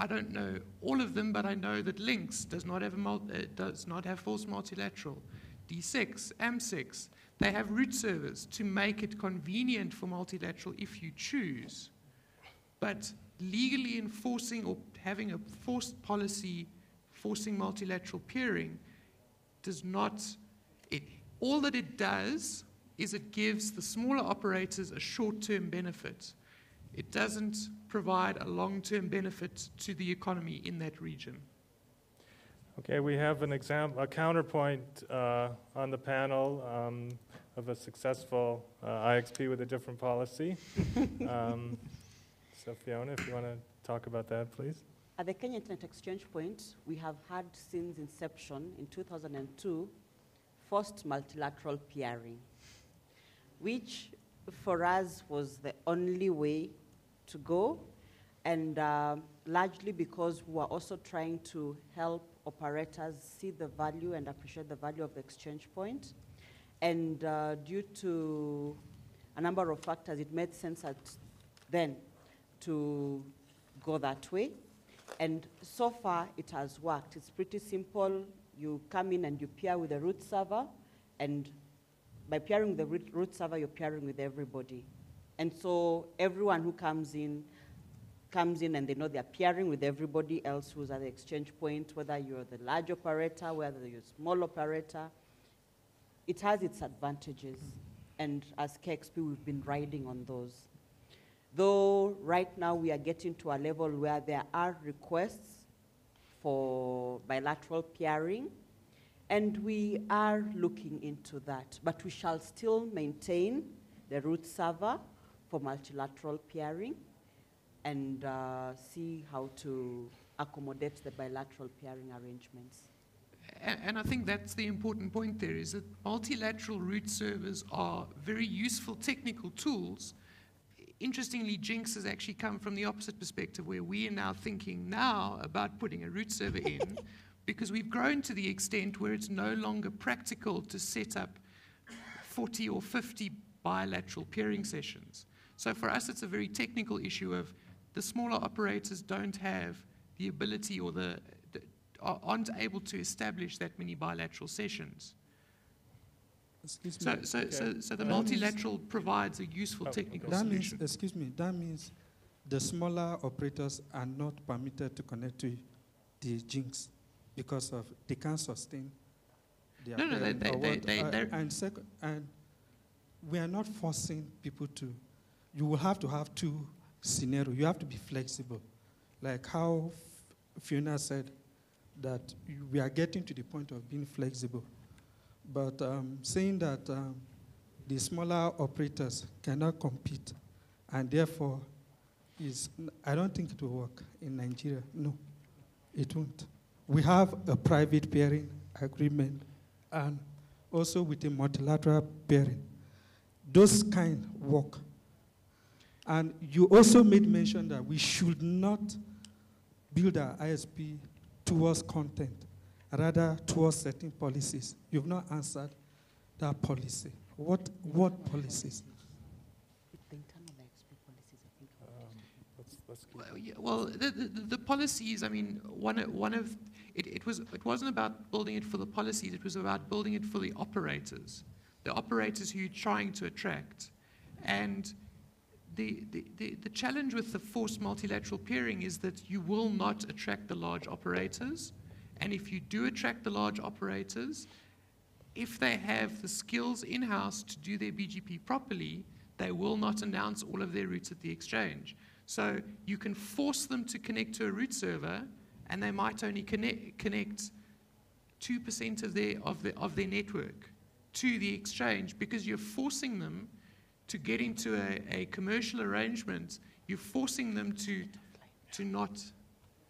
don't know all of them, but I know that Lynx does not have forced multilateral. D6, M6, they have root servers to make it convenient for multilateral if you choose. But legally enforcing or having a forced policy forcing multilateral peering does not, all that it does is it gives the smaller operators a short-term benefit. It doesn't provide a long-term benefit to the economy in that region. Okay, we have an example, a counterpoint on the panel of a successful IXP with a different policy. So Fiona, if you want to talk about that, please. At the Kenya Internet Exchange Point, we have had since inception in 2002 forced multilateral peering, which for us was the only way to go, and largely because we were also trying to help operators see the value and appreciate the value of the exchange point. And due to a number of factors, it made sense then to go that way. And so far, it has worked. It's pretty simple. You come in and you pair with the root server, and by pairing with the root server, you're pairing with everybody. And so everyone who comes in comes in and they know they're peering with everybody else who's at the exchange point, whether you're the large operator, whether you're a small operator. It has its advantages. And as KIXP, we've been riding on those. Though right now we are getting to a level where there are requests for bilateral peering, and we are looking into that. But we shall still maintain the root server for multilateral peering and see how to accommodate the bilateral peering arrangements. And I think that's the important point there, is that multilateral root servers are very useful technical tools. Interestingly, JINX has actually come from the opposite perspective, where we are now thinking now about putting a root server in, because we've grown to the extent where it's no longer practical to set up 40 or 50 bilateral peering sessions. So for us, it's a very technical issue of the smaller operators don't have the ability or aren't able to establish that many bilateral sessions. Excuse me. So the multilateral provides a useful technical solution. That means the smaller operators are not permitted to connect to the JINX because of they can't sustain their and we are not forcing people to. You will have to have two scenarios. You have to be flexible, like how Fiona said that we are getting to the point of being flexible. But saying that the smaller operators cannot compete, and therefore, I don't think it will work in Nigeria. No, it won't. We have a private peering agreement, and also with a multilateral peering. Those kind work. And you also made mention that we should not build our ISP towards content, rather towards certain policies. You've not answered that policy. What policies? The internal IXP policies, I think. Well, the policies, I mean, it wasn't about building it for the policies, it was about building it for the operators who you're trying to attract. And the challenge with the forced multilateral peering is that you will not attract the large operators. And if you do attract the large operators, if they have the skills in-house to do their BGP properly, they will not announce all of their routes at the exchange. So you can force them to connect to a root server, and they might only connect 2% of their network to the exchange, because you're forcing them to get into a commercial arrangement. You're forcing them to not.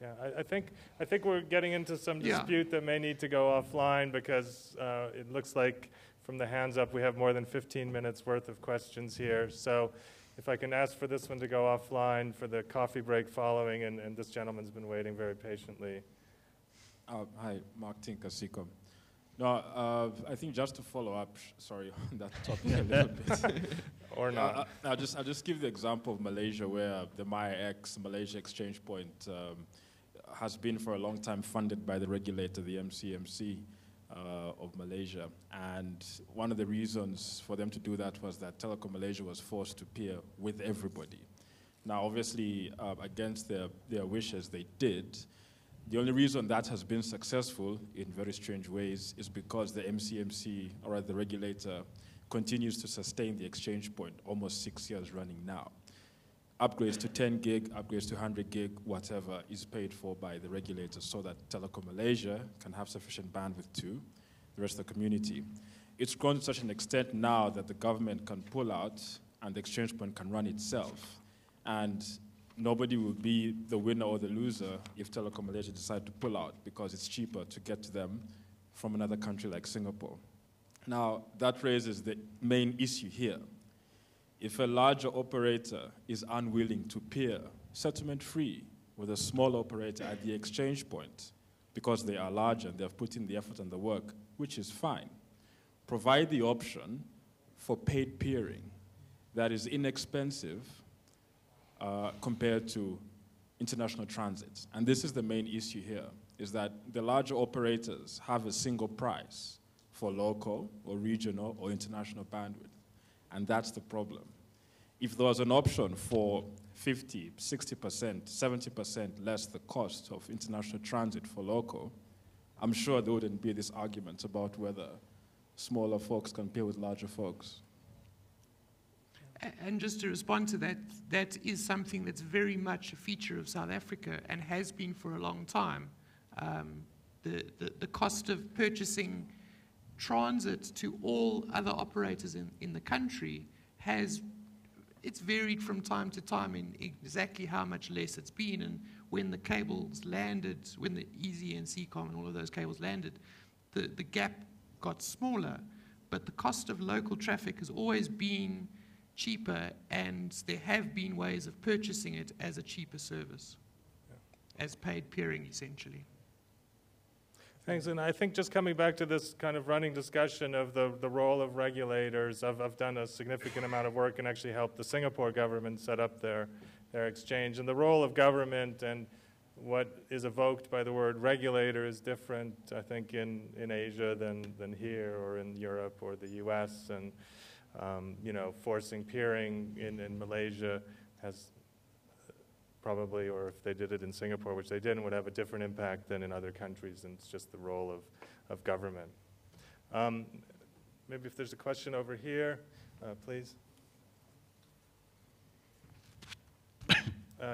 Yeah, I think we're getting into some dispute that may need to go offline, because it looks like from the hands up we have more than 15 minutes worth of questions here. So if I can ask for this one to go offline for the coffee break following, and this gentleman's been waiting very patiently. Hi, Mark Tinkasiko. No, I think just to follow up, sorry, on that topic a little bit. Or not. I'll just give the example of Malaysia, where the MyX Malaysia Exchange Point has been for a long time funded by the regulator, the MCMC of Malaysia. And one of the reasons for them to do that was that Telecom Malaysia was forced to peer with everybody. Now, obviously, against their wishes, they did. The only reason that has been successful in very strange ways is because the MCMC, or rather the regulator, continues to sustain the exchange point almost 6 years running now. Upgrades to 10 gig, upgrades to 100 gig, whatever, is paid for by the regulator so that Telecom Malaysia can have sufficient bandwidth to the rest of the community. It's grown to such an extent now that the government can pull out and the exchange point can run itself. And nobody will be the winner or the loser if Telecom Malaysia decide to pull out, because it's cheaper to get to them from another country like Singapore. Now, that raises the main issue here. If a larger operator is unwilling to peer settlement-free with a small operator at the exchange point because they are larger and they have put in the effort and the work, which is fine, provide the option for paid peering that is inexpensive compared to international transits. And this is the main issue here, is that the larger operators have a single price for local or regional or international bandwidth. And that's the problem. if there was an option for 50, 60%, 70% less the cost of international transit for local, I'm sure there wouldn't be this argument about whether smaller folks can pay with larger folks. And just to respond to that, that is something that's very much a feature of South Africa and has been for a long time. The cost of purchasing transit to all other operators in the country it's varied from time to time in exactly how much less it's been, and when the cables landed, when the EZ and CCOM and all of those cables landed, the gap got smaller, but the cost of local traffic has always been cheaper, and there have been ways of purchasing it as a cheaper service, as paid peering essentially. Thanks, and I think just coming back to this kind of running discussion of the role of regulators, I've done a significant amount of work and actually helped the Singapore government set up their exchange. And the role of government and what is evoked by the word regulator is different, I think, in Asia than here or in Europe or the US. And, you know, forcing peering in Malaysia has probably, or if they did it in Singapore, which they didn't, would have a different impact than in other countries, and it's just the role of government. Maybe if there's a question over here, please.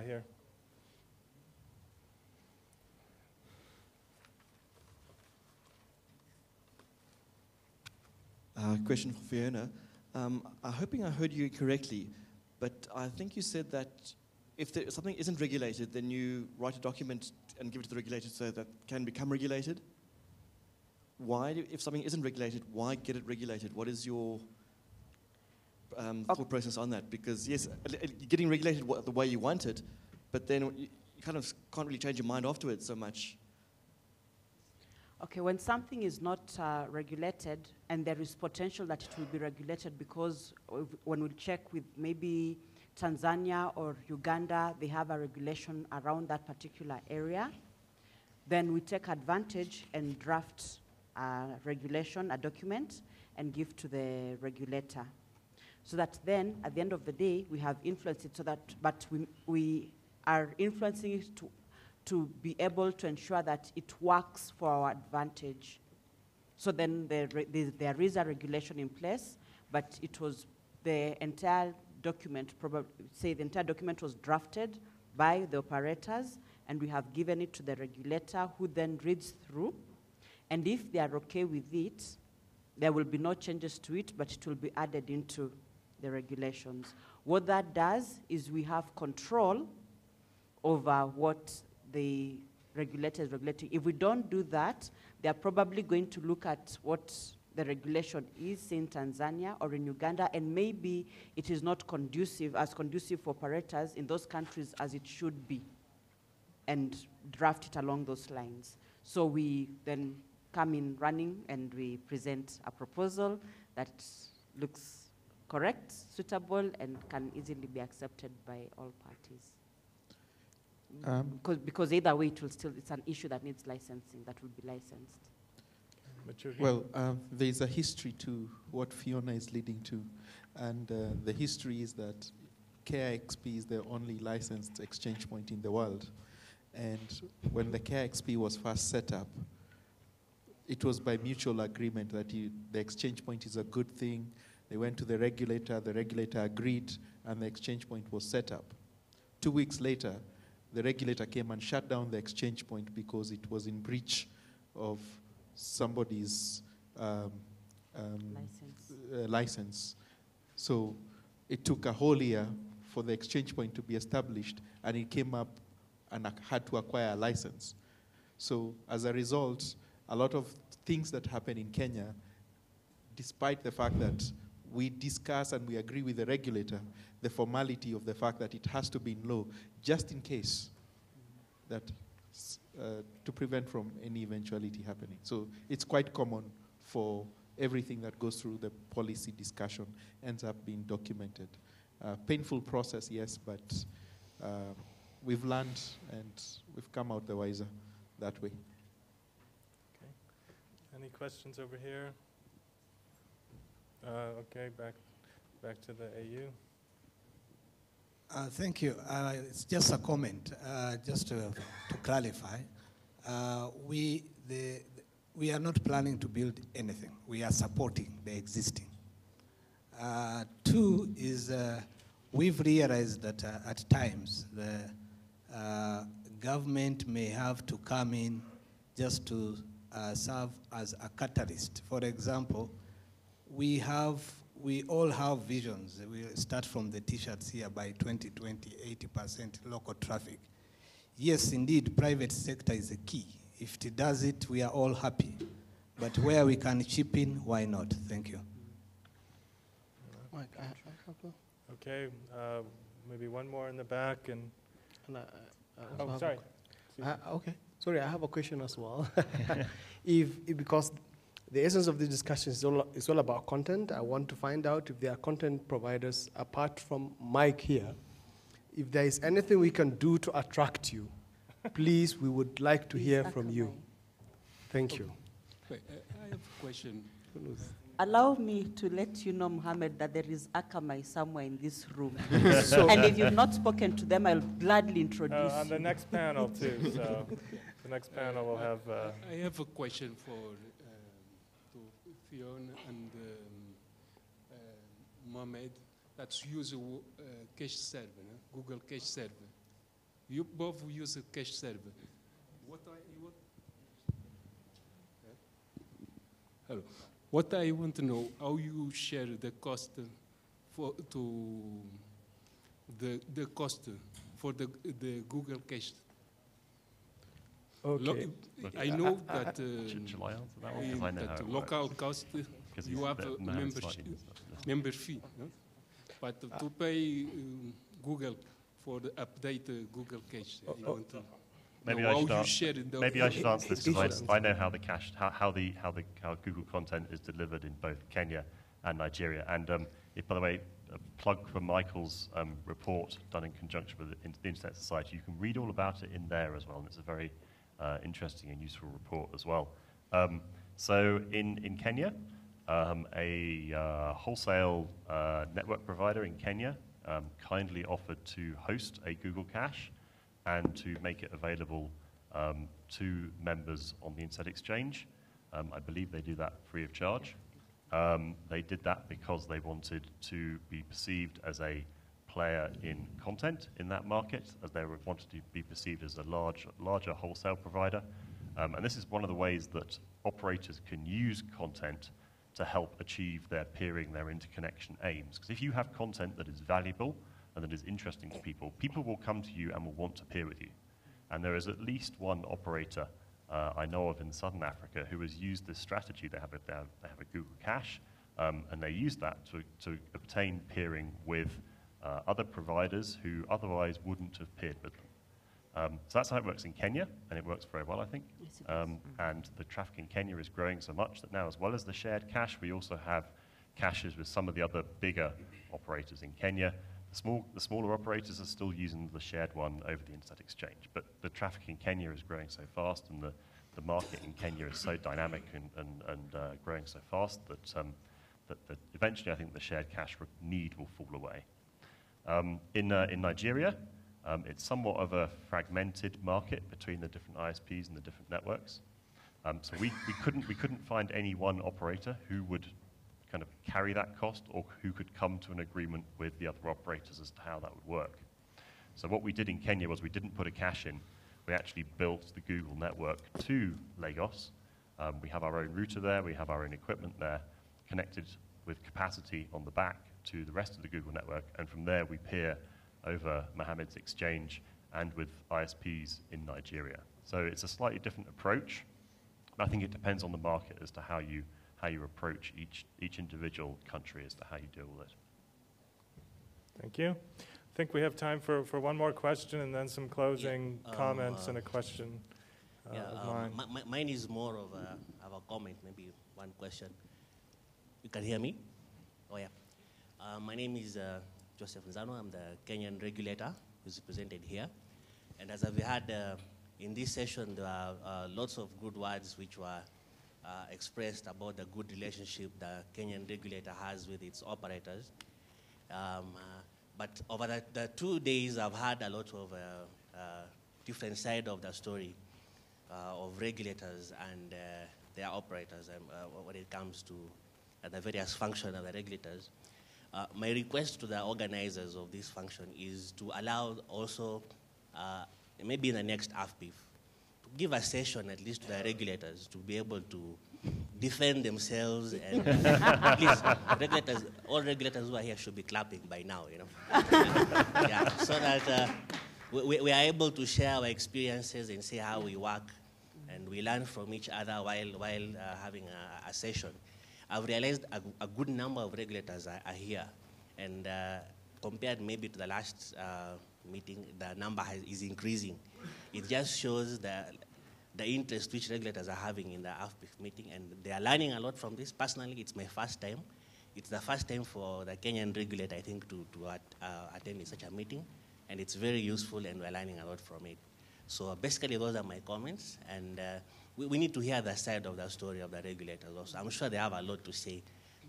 Here. Question for Fiona. I'm hoping I heard you correctly, but I think you said that if something isn't regulated, then you write a document and give it to the regulator so that it can become regulated. Why, if something isn't regulated, why get it regulated? What is your thought process on that? Because yes, getting regulated the way you want it, but then you kind of can't really change your mind afterwards so much. Okay, when something is not regulated, and there is potential that it will be regulated, because when we check with maybe Tanzania or Uganda, they have a regulation around that particular area, then we take advantage and draft a regulation, a document, and give to the regulator. So that then, at the end of the day, we have influenced it so that, but we are influencing it to be able to ensure that it works for our advantage. So then there is a regulation in place, but it was the entire document, probably say the entire document was drafted by the operators, and we have given it to the regulator, who then reads through, and if they are okay with it, there will be no changes to it, but it will be added into the regulations. What that does is we have control over what the regulator is regulating. If we don't do that, they are probably going to look at what the regulation is in Tanzania or in Uganda, and maybe it is not as conducive for operators in those countries as it should be, and draft it along those lines. So we then come in running and we present a proposal that looks correct, suitable, and can easily be accepted by all parties. Because either way, it's an issue that needs licensing, that will be licensed. Well, there's a history to what Fiona is leading to, and the history is that KIXP is the only licensed exchange point in the world. And when the KIXP was first set up, it was by mutual agreement that the exchange point is a good thing. They went to the regulator agreed, and the exchange point was set up. 2 weeks later, the regulator came and shut down the exchange point because it was in breach of somebody's license. So it took a whole year for the exchange point to be established, and it came up and had to acquire a license. So as a result, a lot of things that happen in Kenya, despite the fact that we discuss and we agree with the regulator, the formality of the fact that it has to be in law, just in case that to prevent from any eventuality happening. So it's quite common for everything that goes through the policy discussion ends up being documented. Painful process, yes, but we've learned and we've come out the wiser that way. Okay. Any questions over here? Okay, back to the AU. Thank you. It's just a comment, just to clarify. We are not planning to build anything. We are supporting the existing. Two is we've realized that at times the government may have to come in just to serve as a catalyst. For example, we all have visions. We start from the t-shirts here by 2020, 80% local traffic. Yes, indeed, private sector is the key. If it does it, we are all happy. But where we can chip in, why not? Thank you. Okay, maybe one more in the back. And oh, sorry. Okay, sorry, I have a question as well. Because the essence of the discussion is all about content, I want to find out if there are content providers, apart from Mike here, if there is anything we can do to attract you, please, we would like to hear from you. Thank you. Wait, I have a question. Allow me to let you know, Muhammed, that there is Akamai somewhere in this room. And if you've not spoken to them, I'll gladly introduce on the next panel, too. So the next panel will have... I have a question for to Fiona and Muhammed. That's use a cache server, Google cache server. You both use a cache server. Hello. What I want to know, how you share the cost the cost for the Google cache. Okay. I know that Shall I answer that one? 'Cause I know how it local works. cost, you have a member fee. No? But to pay Google for the update Google cache, I want to Maybe know I how should you answer. share it. Maybe I should answer this because I know how the cache, how Google content is delivered in both Kenya and Nigeria. And if, by the way, a plug for Michael's report done in conjunction with the Internet Society, you can read all about it in there as well, and it's a very interesting and useful report as well. So in Kenya, a wholesale network provider in Kenya kindly offered to host a Google cache and to make it available to members on the Internet Exchange. I believe they do that free of charge. They did that because they wanted to be perceived as a player in content in that market, as they wanted to be perceived as a larger wholesale provider. And this is one of the ways that operators can use content to help achieve their peering, their interconnection aims. Because if you have content that is valuable and that is interesting to people, people will come to you and will want to peer with you. And there is at least one operator I know of in Southern Africa who has used this strategy. They have a Google cache, and they use that to obtain peering with other providers who otherwise wouldn't have peered with them. So that's how it works in Kenya, and it works very well, I think. And the traffic in Kenya is growing so much that now, as well as the shared cache, we also have caches with some of the other bigger operators in Kenya. The smaller operators are still using the shared one over the Internet Exchange, but the traffic in Kenya is growing so fast, and the market in Kenya is so dynamic and growing so fast that eventually I think the shared cache need will fall away. In Nigeria, it's somewhat of a fragmented market between the different ISPs and the different networks. So we couldn't find any one operator who would kind of carry that cost or who could come to an agreement with the other operators as to how that would work. So what we did in Kenya was we didn't put a cache in. We actually built the Google network to Lagos. We have our own router there. We have our own equipment there, connected with capacity on the back to the rest of the Google network. And from there, we peer over Muhammad's exchange and with ISPs in Nigeria. So it's a slightly different approach. I think it depends on the market as to how you approach each individual country as to how you deal with it. Thank you. I think we have time for one more question and then some closing comments and a question of mine. Mine is more of a comment, maybe one question. You can hear me? Oh, yeah. My name is Joseph Nzano. I'm the Kenyan regulator who's presented here. And as we had in this session, there are lots of good words which were expressed about the good relationship the Kenyan regulator has with its operators. But over the 2 days, I've had a lot of different side of the story of regulators and their operators when it comes to the various functions of the regulators. My request to the organizers of this function is to allow also, maybe in the next AfPIF, to give a session at least to the regulators to be able to defend themselves and please, regulators, all regulators who are here should be clapping by now, you know. Yeah, so that we are able to share our experiences and see how we work and we learn from each other while having a session. I've realized a good number of regulators are here, and compared maybe to the last meeting, the number is increasing. It just shows the interest which regulators are having in the AfPIF meeting, and they are learning a lot from this. Personally, it's my first time. It's the first time for the Kenyan regulator, I think, to attend such a meeting, and it's very useful, and we're learning a lot from it. So basically, those are my comments, and we need to hear the side of the story of the regulators also. I'm sure they have a lot to say,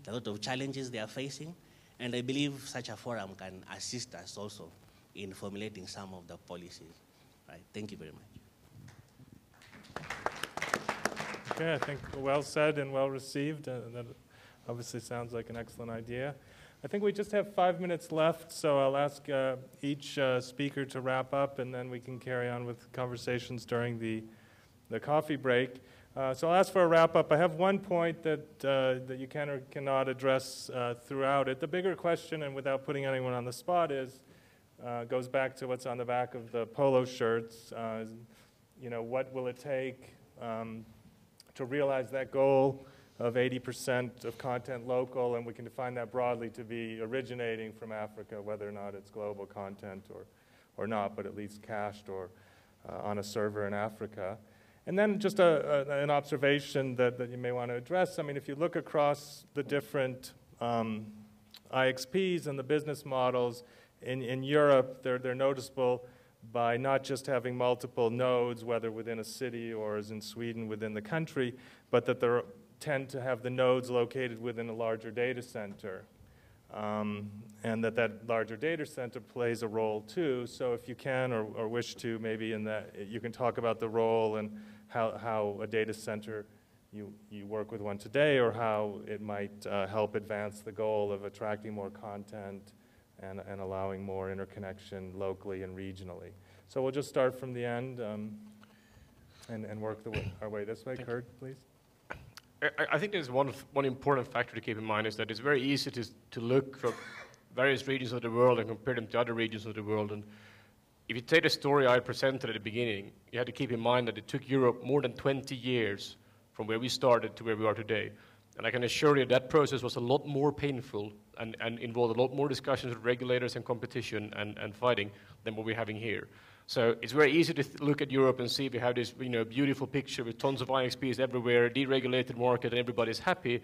a lot of challenges they are facing, and I believe such a forum can assist us also in formulating some of the policies. Right. Thank you very much. Okay, I think well said and well received. That obviously sounds like an excellent idea. I think we just have 5 minutes left, so I'll ask each speaker to wrap up, and then we can carry on with conversations during the coffee break. So I'll ask for a wrap-up. I have one point that you can or cannot address throughout it. The bigger question, and without putting anyone on the spot, goes back to what's on the back of the polo shirts. You know, what will it take to realize that goal of 80% of content local, and we can define that broadly to be originating from Africa, whether or not it's global content or not, but at least cached or on a server in Africa. And then just an observation that you may want to address. I mean, if you look across the different IXPs and the business models in Europe, they're noticeable by not just having multiple nodes, whether within a city or as in Sweden within the country, but that they tend to have the nodes located within a larger data center. And that larger data center plays a role too. So if you can or wish to, maybe in that, you can talk about the role and how a data center, you work with one today, or how it might help advance the goal of attracting more content and allowing more interconnection locally and regionally. So we'll just start from the end and work our way this way. Kurt, please. I think there's one important factor to keep in mind is that it's very easy to look from various regions of the world and compare them to other regions of the world. And if you take the story I presented at the beginning, you have to keep in mind that it took Europe more than 20 years from where we started to where we are today. And I can assure you that process was a lot more painful and involved a lot more discussions with regulators and competition and fighting than what we're having here. So it's very easy to look at Europe and see we have this beautiful picture with tons of IXPs everywhere, deregulated market, and everybody's happy.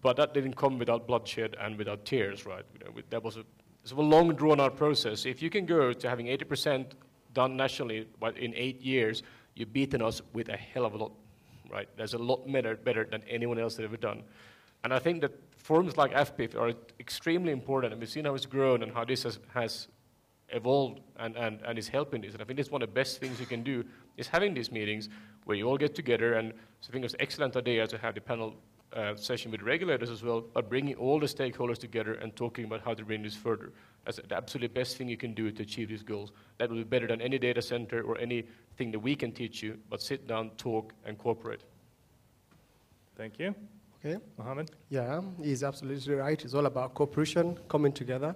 But that didn't come without bloodshed and without tears, right? That was a long, drawn-out process. If you can go to having 80% done nationally in 8 years, you've beaten us with a hell of a lot. Right? There's a lot better than anyone else has ever done. And I think that forums like AfPIF are extremely important, and we've seen how it's grown and how this has evolved and is helping this. And I think it's one of the best things you can do is having these meetings where you all get together, and so I think it's an excellent idea to have the panel session with regulators as well, but bringing all the stakeholders together and talking about how to bring this further. That's the absolute best thing you can do to achieve these goals. That will be better than any data center or anything that we can teach you, but sit down, talk, and cooperate. Thank you. Okay. Muhammed? Yeah, he's absolutely right. It's all about cooperation, coming together.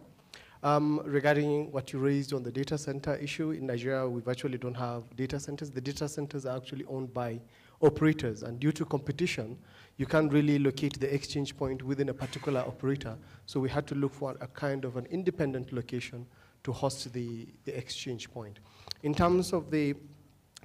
Regarding what you raised on the data center issue, in Nigeria, we virtually don't have data centers. The data centers are actually owned by operators, and due to competition, you can't really locate the exchange point within a particular operator. So we had to look for a kind of an independent location to host the exchange point. In terms of the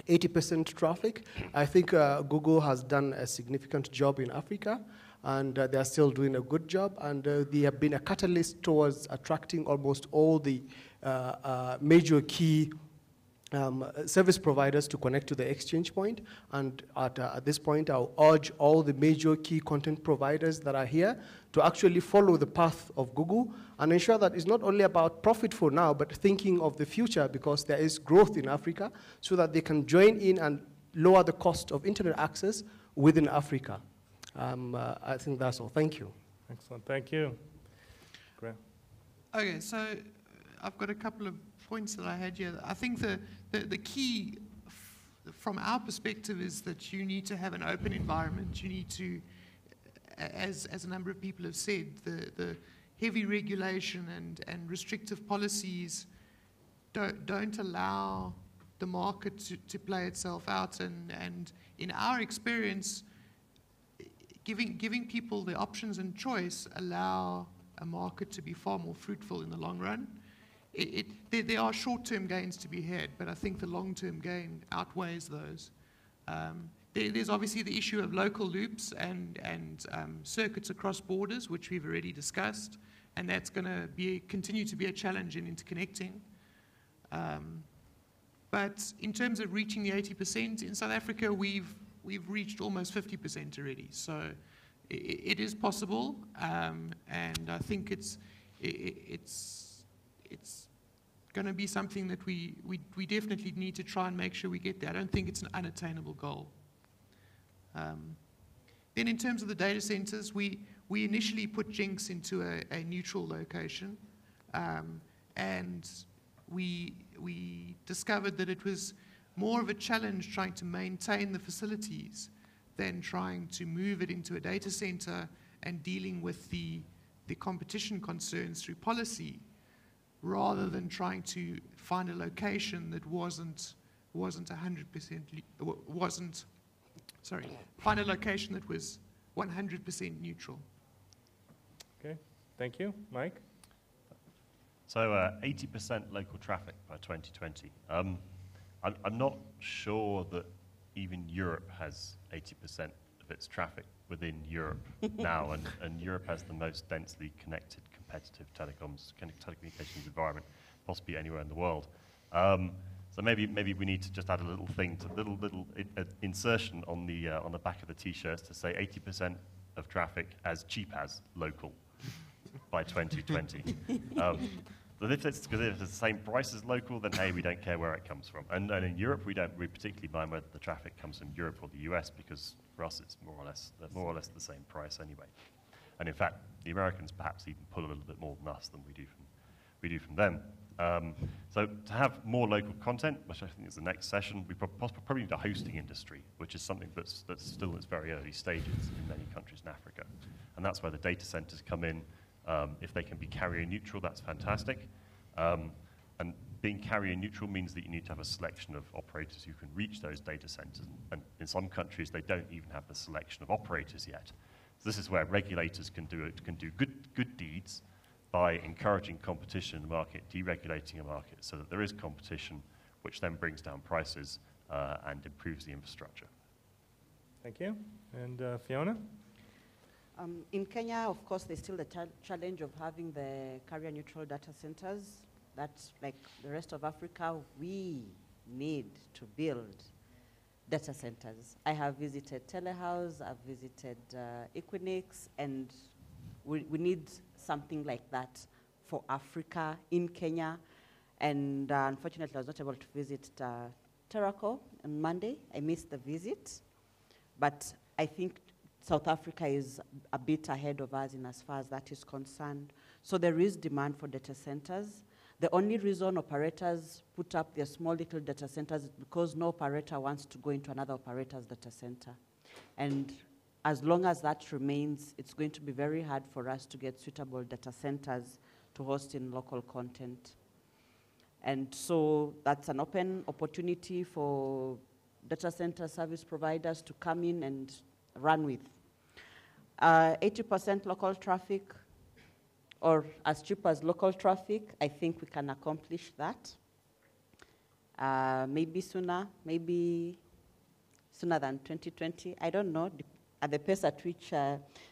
80% traffic, I think Google has done a significant job in Africa, and they are still doing a good job, and they have been a catalyst towards attracting almost all the major key service providers to connect to the exchange point. And at this point, I'll urge all the major key content providers that are here to actually follow the path of Google and ensure that it's not only about profit for now, but thinking of the future, because there is growth in Africa, so that they can join in and lower the cost of internet access within Africa. I think that's all. Thank you. Excellent. Thank you. Great. Okay, so I've got a couple of points that I had here. I think the key from our perspective is that you need to have an open environment. You need to, as a number of people have said, the heavy regulation and restrictive policies don't allow the market to play itself out. And in our experience, giving people the options and choice allow a market to be far more fruitful in the long run. There are short-term gains to be had, but I think the long-term gain outweighs those. There's obviously the issue of local loops and circuits across borders, which we've already discussed, and that's going to continue to be a challenge in interconnecting. But in terms of reaching the 80%, in South Africa, we've reached almost 50% already. So it is possible, and I think it's going to be something that we definitely need to try and make sure we get there. I don't think it's an unattainable goal. Then in terms of the data centers, we initially put JINX into a neutral location, and we discovered that it was more of a challenge trying to maintain the facilities than trying to move it into a data center and dealing with the competition concerns through policy, rather than trying to find a location that wasn't 100%, find a location that was 100% neutral. Okay, thank you. Mike? So 80% local traffic by 2020. I'm not sure that even Europe has 80% of its traffic within Europe now, and Europe has the most densely connected competitive telecommunications environment, possibly anywhere in the world. So maybe we need to just add a little thing, little insertion on the back of the t-shirts to say 80% of traffic as cheap as local by 2020. If it's the same price as local, then hey, we don't care where it comes from. And in Europe, we particularly mind whether the traffic comes from Europe or the US, because for us it's more or less the same price anyway. And in fact, the Americans perhaps even pull a little bit more than us than we do from them. So to have more local content, which I think is the next session, we probably need a hosting industry, which is something that's still in its very early stages in many countries in Africa. And that's where the data centers come in. If they can be carrier neutral, that's fantastic. And being carrier neutral means that you need to have a selection of operators who can reach those data centers. And in some countries, they don't even have the selection of operators yet. So this is where regulators can do good deeds by encouraging competition in the market, deregulating a market so that there is competition, which then brings down prices and improves the infrastructure. Thank you. And Fiona? In Kenya, of course, there's still the challenge of having the carrier-neutral data centers. That's like the rest of Africa, we need to build data centers. I have visited Telehouse, I've visited Equinix, and we need something like that for Africa in Kenya. And unfortunately, I was not able to visit Terraco on Monday. I missed the visit. But I think South Africa is a bit ahead of us in as far as that is concerned. So there is demand for data centers. The only reason operators put up their small little data centers is because no operator wants to go into another operator's data center. And as long as that remains, it's going to be very hard for us to get suitable data centers to host in local content. And so that's an open opportunity for data center service providers to come in and run with. 80% local traffic, or as cheap as local traffic, I think we can accomplish that. Maybe sooner than 2020, I don't know. At the pace at which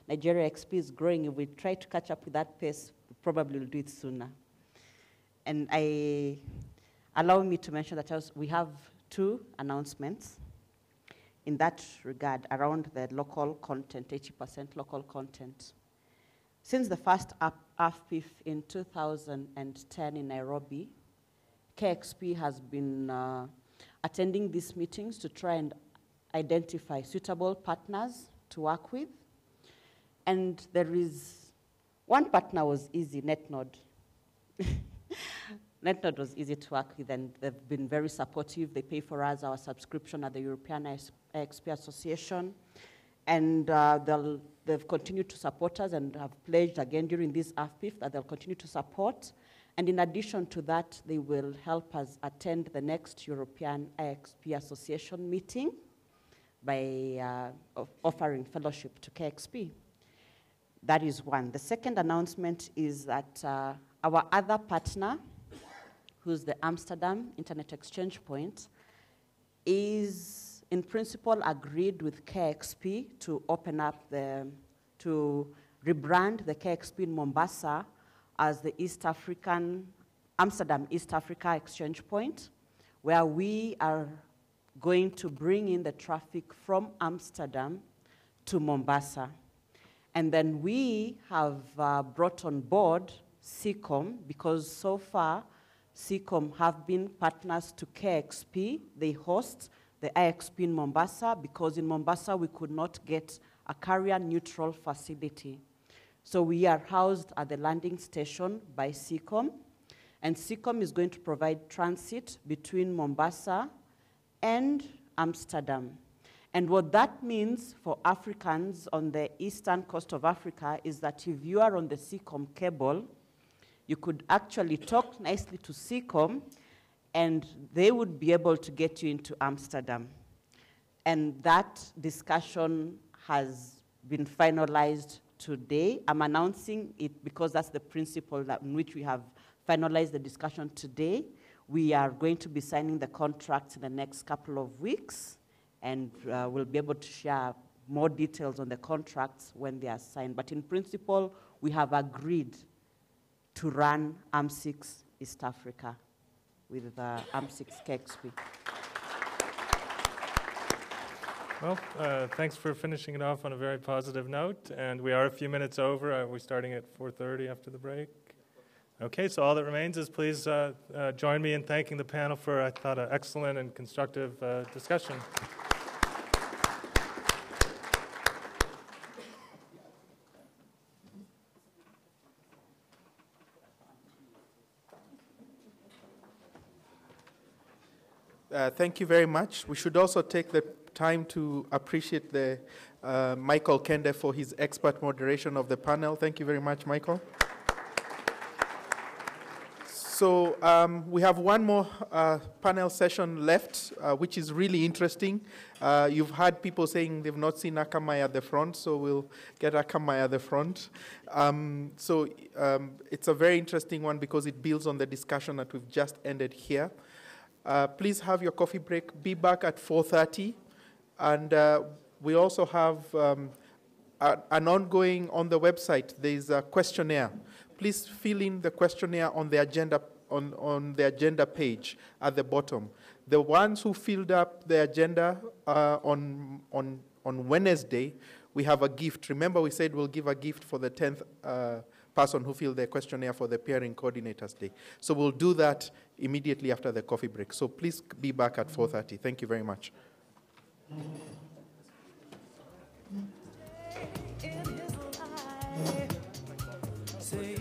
Nigeria IXP is growing, if we try to catch up with that pace, we probably will do it sooner. And allow me to mention that we have 2 announcements in that regard around the local content, 80% local content. Since the first AfPIF in 2010 in Nairobi, KIXP has been attending these meetings to try and identify suitable partners to work with. And there is, one partner was easy, Netnod. Netnod was easy to work with, and they've been very supportive. They pay for us our subscription at the European IXP Association. And they've continued to support us and have pledged again during this AfPIF that they'll continue to support. And in addition to that, they will help us attend the next European IXP Association meeting by offering fellowship to KIXP. That is one. The second announcement is that our other partner, who's the Amsterdam Internet Exchange Point, is in principle agreed with KIXP to open up to rebrand the KIXP in Mombasa as the Amsterdam East Africa Exchange Point, where we are going to bring in the traffic from Amsterdam to Mombasa. And then we have brought on board CICOM, because so far CICOM have been partners to KIXP. They host the IXP in Mombasa, because in Mombasa we could not get a carrier-neutral facility. So we are housed at the landing station by CICOM, and CICOM is going to provide transit between Mombasa and Amsterdam. And what that means for Africans on the eastern coast of Africa is that if you are on the CICOM cable, you could actually talk nicely to CICOM, and they would be able to get you into Amsterdam. And that discussion has been finalized today. I'm announcing it because that's the principle in which we have finalized the discussion today. We are going to be signing the contracts in the next couple of weeks, and we'll be able to share more details on the contracts when they are signed. But in principle, we have agreed to run AM6 East Africa with AM6 KIXP. Well, thanks for finishing it off on a very positive note. And we are a few minutes over. We're starting at 4:30 after the break. Okay, so all that remains is please join me in thanking the panel for, I thought, an excellent and constructive discussion. Thank you very much. We should also take the time to appreciate the Michael Kende for his expert moderation of the panel. Thank you very much, Michael. So we have one more panel session left, which is really interesting. You've had people saying they've not seen Akamai at the front, so we'll get Akamai at the front. It's a very interesting one because it builds on the discussion that we've just ended here. Please have your coffee break. Be back at 4:30. And we also have an ongoing on the website. There's a questionnaire. Please fill in the questionnaire on the agenda on the agenda page at the bottom. The ones who filled up the agenda on Wednesday, we have a gift. Remember, we said we'll give a gift for the 10th person who filled the questionnaire for the Peering Coordinators Day. So we'll do that immediately after the coffee break. So please be back at 4:30. Thank you very much. In his life, say